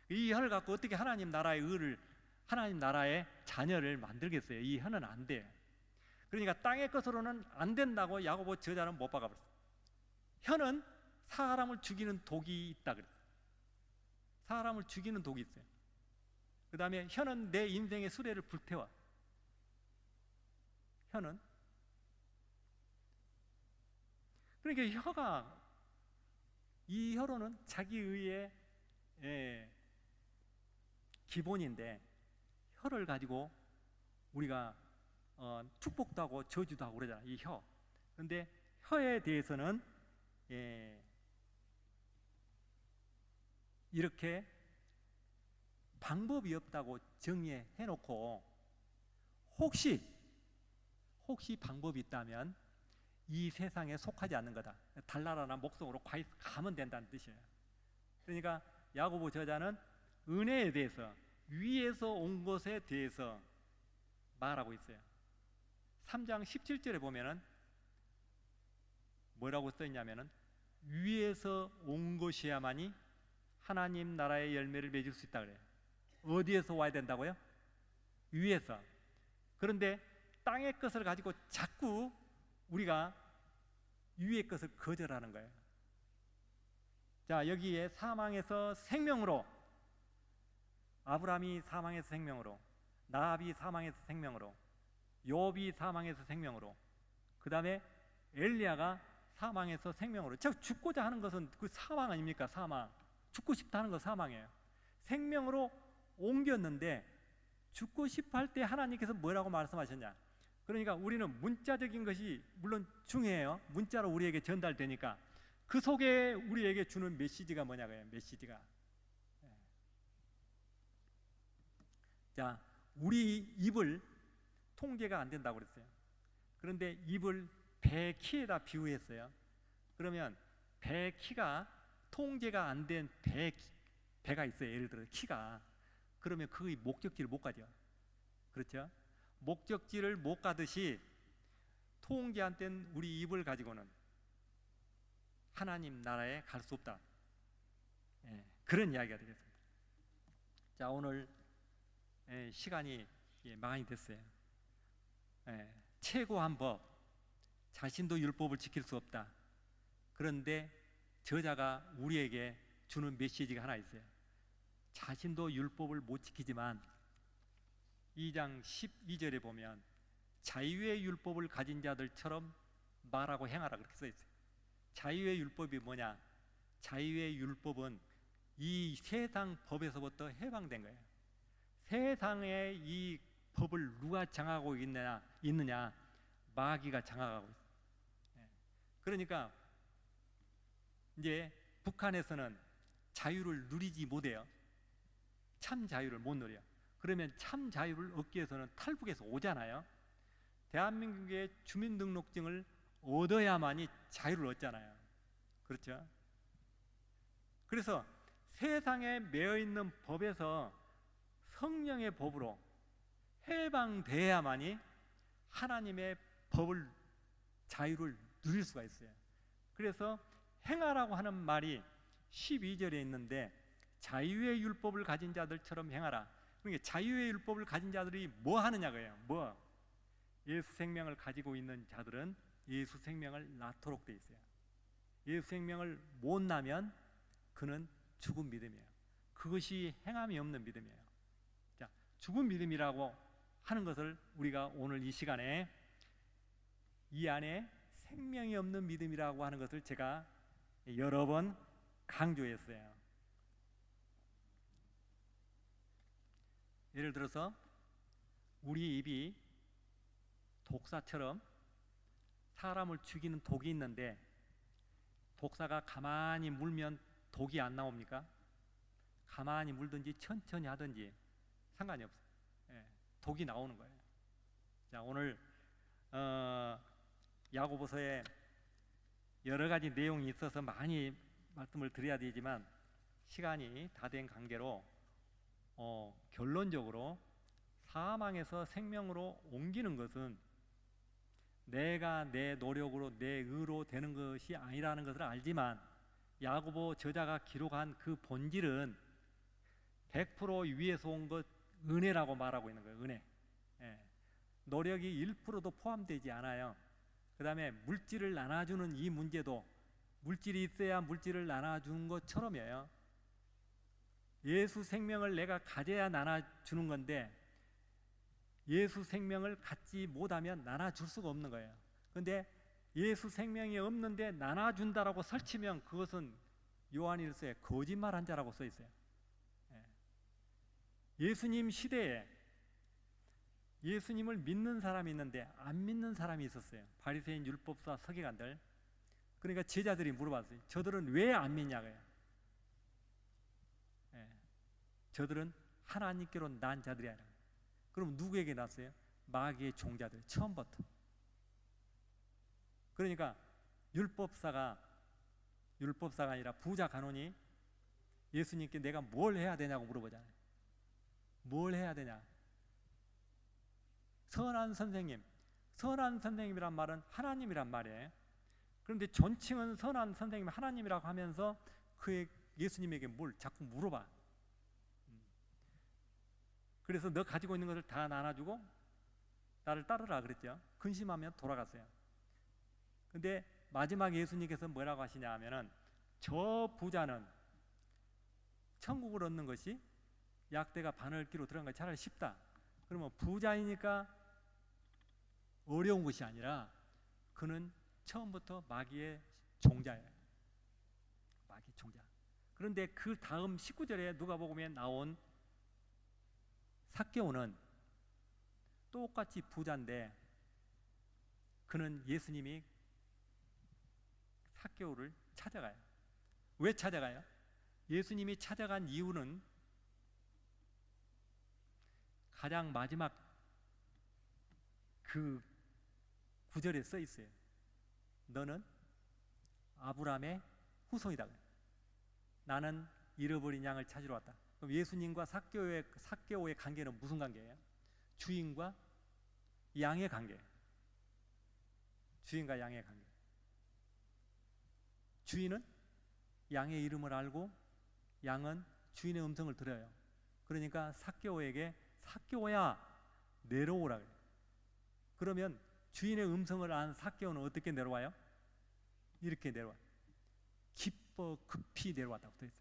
이 혀를 갖고 어떻게 하나님 나라의 의를, 하나님 나라의 자녀를 만들겠어요? 이 혀는 안 돼요. 그러니까 땅의 것으로는 안 된다고 야고보 저자는 못 박아버렸어요. 혀는 사람을 죽이는 독이 있다 그랬어요. 사람을 죽이는 독이 있어요. 그 다음에 혀는 내 인생의 수레를 불태워. 혀는. 그러니까 혀가, 이 혀로는 자기의의 기본인데, 혀를 가지고 우리가 축복도 하고 저주도 하고 그러잖아요. 이 혀. 그런데 혀에 대해서는 이렇게 방법이 없다고 정의해 놓고, 혹시 방법이 있다면 이 세상에 속하지 않는 거다. 달나라나 목성으로 가면 된다는 뜻이에요. 그러니까 야고보 저자는 은혜에 대해서, 위에서 온 것에 대해서 말하고 있어요. 3장 17절에 보면은 뭐라고 써 있냐면은, 위에서 온 것이야만이 하나님 나라의 열매를 맺을 수 있다 그래요. 어디에서 와야 된다고요? 위에서. 그런데 땅의 것을 가지고 자꾸 우리가 위의 것을 거절하는 거예요. 자, 여기에 사망에서 생명으로, 아브라함이 사망에서 생명으로, 나합이 사망에서 생명으로, 욥이 사망에서 생명으로, 그 다음에 엘리야가 사망에서 생명으로. 즉 죽고자 하는 것은 그 사망 아닙니까? 사망. 죽고 싶다 하는 건 사망이에요. 생명으로 옮겼는데, 죽고 싶어 할 때 하나님께서 뭐라고 말씀하셨냐? 그러니까 우리는 문자적인 것이 물론 중요해요. 문자로 우리에게 전달되니까. 그 속에 우리에게 주는 메시지가 뭐냐고요? 메시지가. 자, 우리 입을 통제가 안 된다고 그랬어요. 그런데 입을 배 키에다 비유했어요. 그러면 배 키가 통제가 안 된 배가 있어요. 예를 들어 키가. 그러면 그 목적지를 못 가죠. 그렇죠? 목적지를 못 가듯이 통제 안 된 우리 입을 가지고는 하나님 나라에 갈 수 없다. 그런 이야기가 되겠습니다. 자, 오늘 시간이 많이 됐어요. 최고한 법, 자신도 율법을 지킬 수 없다. 그런데 저자가 우리에게 주는 메시지가 하나 있어요. 자신도 율법을 못 지키지만 2장 12절에 보면 자유의 율법을 가진 자들처럼 말하고 행하라 그렇게 써 있어요. 자유의 율법이 뭐냐? 자유의 율법은 이 세상 법에서부터 해방된 거예요. 세상의 이 법을 누가 장악하고 있느냐? 마귀가 장악하고 있어요. 그러니까 이제 북한에서는 자유를 누리지 못해요. 참 자유를 못 누려요. 그러면 참 자유를 얻기 위해서는 탈북에서 오잖아요. 대한민국의 주민등록증을 얻어야만이 자유를 얻잖아요. 그렇죠? 그래서 세상에 매여 있는 법에서 성령의 법으로 해방돼야만이 하나님의 법을, 자유를 누릴 수가 있어요. 그래서 행하라고 하는 말이 12절에 있는데, 자유의 율법을 가진 자들처럼 행하라. 그러니까 자유의 율법을 가진 자들이 뭐 하느냐고요. 뭐? 예수 생명을 가지고 있는 자들은 예수 생명을 낳도록 돼 있어요. 예수 생명을 못 낳으면 그는 죽은 믿음이에요. 그것이 행함이 없는 믿음이에요. 자, 죽은 믿음이라고 하는 것을 우리가 오늘 이 시간에 이 안에 생명이 없는 믿음이라고 하는 것을 제가 여러 번 강조했어요. 예를 들어서 우리 입이 독사처럼 사람을 죽이는 독이 있는데, 독사가 가만히 물면 독이 안 나옵니까? 가만히 물든지 천천히 하든지 상관이 없어요. 독이 나오는 거예요. 자, 오늘 야고보서에 여러 가지 내용이 있어서 많이 말씀을 드려야 되지만 시간이 다 된 관계로 결론적으로 사망에서 생명으로 옮기는 것은 내가 내 노력으로 내 의로 되는 것이 아니라는 것을 알지만 야고보 저자가 기록한 그 본질은 100% 위에서 온 것 은혜라고 말하고 있는 거예요. 은혜. 예. 노력이 1%도 포함되지 않아요. 그 다음에 물질을 나눠주는 이 문제도 물질이 있어야 물질을 나눠주는 것처럼이에요. 예수 생명을 내가 가져야 나눠주는 건데 예수 생명을 갖지 못하면 나눠줄 수가 없는 거예요. 그런데 예수 생명이 없는데 나눠준다라고 설치면 그것은 요한일서에 거짓말한 자라고 써 있어요. 예수님 시대에 예수님을 믿는 사람이 있는데 안 믿는 사람이 있었어요. 바리새인, 율법사, 서기관들. 그러니까 제자들이 물어봤어요. 저들은 왜 안 믿냐고요. 저들은 하나님께로 난 자들이 아니라. 그럼 누구에게 났어요? 마귀의 종자들, 처음부터. 그러니까 율법사가 아니라 부자 간원이 예수님께 내가 뭘 해야 되냐고 물어보잖아요. 뭘 해야 되냐? 선한 선생님이란 말은 하나님이란 말이에요. 그런데 존칭은 선한 선생님 하나님이라고 하면서 그의 예수님에게 뭘 자꾸 물어봐. 그래서 너 가지고 있는 것을 다 나눠주고 나를 따르라 그랬죠. 근심하면 돌아갔어요. 근데 마지막에 예수님께서 뭐라고 하시냐 하면은 저 부자는 천국을 얻는 것이 약대가 바늘기로 들어간 것이 차라리 쉽다. 그러면 부자이니까 어려운 것이 아니라 그는 처음부터 마귀의 종자예요. 마귀 종자. 그런데 그 다음 19절에 누가복음에 나온 삭개오는 똑같이 부자인데 그는 예수님이 삭개오를 찾아가요. 왜 찾아가요? 예수님이 찾아간 이유는 가장 마지막 그 구절에 써 있어요. 너는 아브라함의 후손이다. 나는 잃어버린 양을 찾으러 왔다. 그럼 예수님과 삭개오의 관계는 무슨 관계예요? 주인과 양의 관계. 주인과 양의 관계. 주인은 양의 이름을 알고 양은 주인의 음성을 들어요. 그러니까 삭개오에게 삭개오야 내려오라 그래요. 그러면 주인의 음성을 안 삭개오는 어떻게 내려와요? 이렇게 내려와요. 기뻐 급히 내려왔다고 써 있어요.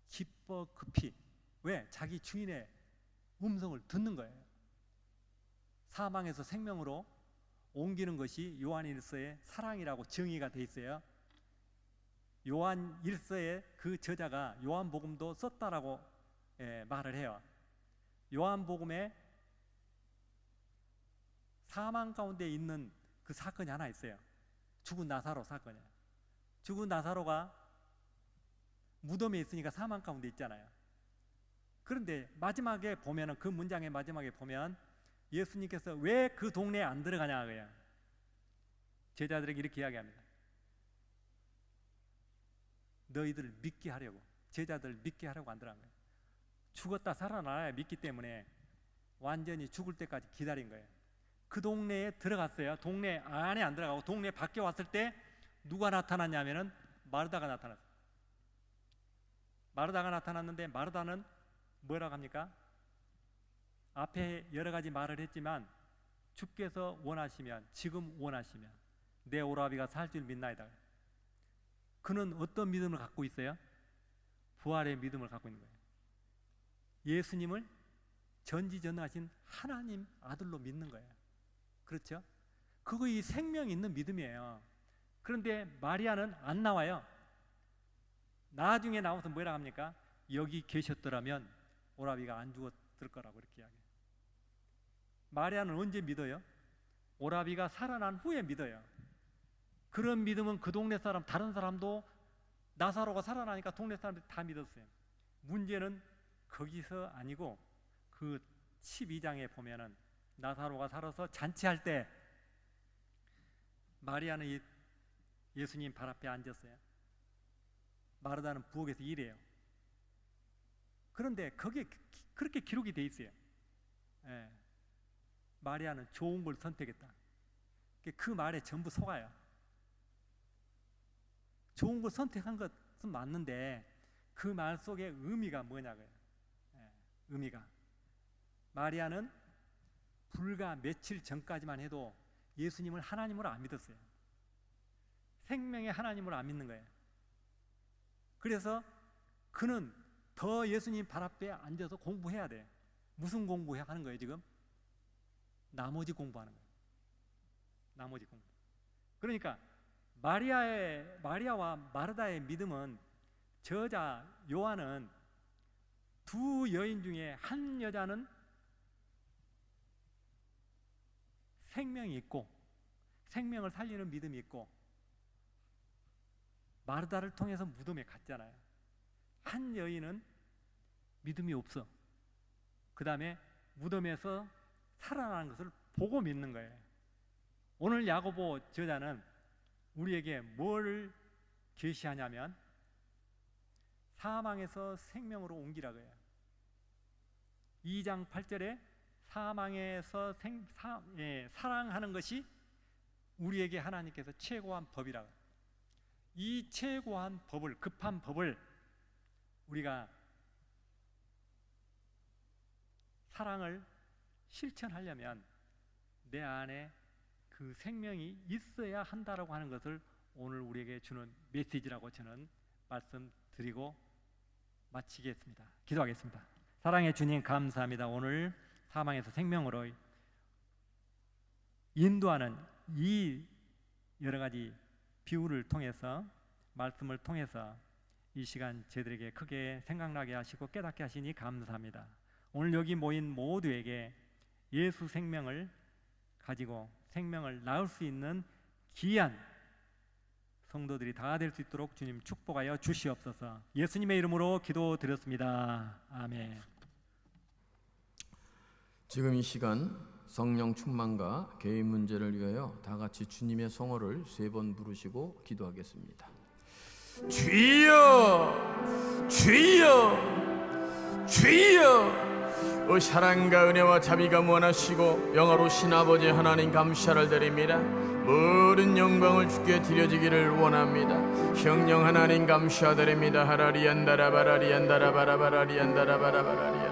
기뻐 급히. 왜? 자기 주인의 음성을 듣는 거예요. 사망에서 생명으로 옮기는 것이 요한일서의 사랑이라고 정의가 돼 있어요. 요한일서의 그 저자가 요한복음도 썼다라고 말을 해요. 요한복음에 사망 가운데 있는 그 사건이 하나 있어요. 죽은 나사로 사건이에요. 죽은 나사로가 무덤에 있으니까 사망 가운데 있잖아요. 그런데 마지막에 보면은 그 문장의 마지막에 보면 예수님께서 왜 그 동네에 안 들어가냐 그래요. 제자들에게 이렇게 이야기합니다. 너희들 믿게 하려고, 제자들 믿게 하려고 안 들어간 거예요. 죽었다 살아나야 믿기 때문에 완전히 죽을 때까지 기다린 거예요. 그 동네에 들어갔어요. 동네 안에 안 들어가고 동네 밖에 왔을 때 누가 나타났냐면은 마르다가 나타났어요. 마르다가 나타났는데 마르다는 뭐라고 합니까? 앞에 여러 가지 말을 했지만 주께서 원하시면, 지금 원하시면 내 오라비가 살 줄 믿나이다. 그는 어떤 믿음을 갖고 있어요? 부활의 믿음을 갖고 있는 거예요. 예수님을 전지전능하신 하나님 아들로 믿는 거예요. 그렇죠? 그거 이 생명이 있는 믿음이에요. 그런데 마리아는 안 나와요. 나중에 나와서 뭐라 합니까? 여기 계셨더라면 오라비가 안 죽었을 거라고 이렇게 이야기해요. 마리아는 언제 믿어요? 오라비가 살아난 후에 믿어요. 그런 믿음은 그 동네 사람, 다른 사람도 나사로가 살아나니까 동네 사람들이 다 믿었어요. 문제는 거기서 아니고 그 12장에 보면은 나사로가 살아서 잔치할 때 마리아는 예수님 발 앞에 앉았어요. 마르다는 부엌에서 일해요. 그런데 거기에 그렇게 기록이 돼 있어요. 마리아는 좋은 걸 선택했다. 그 말에 전부 속아요. 좋은 걸 선택한 것은 맞는데 그 말 속에 의미가 뭐냐고요. 의미가 마리아는 불과 며칠 전까지만 해도 예수님을 하나님으로 안 믿었어요. 생명의 하나님으로 안 믿는 거예요. 그래서 그는 더 예수님 발 앞에 앉아서 공부해야 돼. 무슨 공부해야 하는 거예요 지금? 나머지 공부하는 거예요. 나머지 공부. 그러니까 마리아와 마르다의 믿음은, 저자 요한은 두 여인 중에 한 여자는 생명이 있고 생명을 살리는 믿음이 있고 마르다를 통해서 무덤에 갔잖아요. 한 여인은 믿음이 없어. 그 다음에 무덤에서 살아나는 것을 보고 믿는 거예요. 오늘 야고보 저자는 우리에게 뭘 계시하냐면 사망에서 생명으로 옮기라고 해요. 2장 8절에 사망에서 사랑하는 것이 우리에게 하나님께서 최고한 법이라고. 이 최고한 법을, 급한 법을 우리가 사랑을 실천하려면 내 안에 그 생명이 있어야 한다라고 하는 것을 오늘 우리에게 주는 메시지라고 저는 말씀드리고 마치겠습니다. 기도하겠습니다. 사랑의 주님 감사합니다. 오늘 사망에서 생명으로 인도하는 이 여러 가지 비유를 통해서, 말씀을 통해서 이 시간 저희들에게 크게 생각나게 하시고 깨닫게 하시니 감사합니다. 오늘 여기 모인 모두에게 예수 생명을 가지고 생명을 낳을 수 있는 귀한 성도들이 다 될 수 있도록 주님 축복하여 주시옵소서. 예수님의 이름으로 기도드렸습니다. 아멘. 지금 이 시간 성령 충만과 개인 문제를 위하여 다 같이 주님의 성호를 3번 부르시고 기도하겠습니다. 주여, 주여, 주여. 사랑과 은혜와 자비가 무한하시고 영화로우신 아버지 하나님 감사를 드립니다. 모든 영광을 주께 드려지기를 원합니다. 성령 하나님 감사드립니다. 하라리안다라바라리안다라바라바라리안다라바라바라리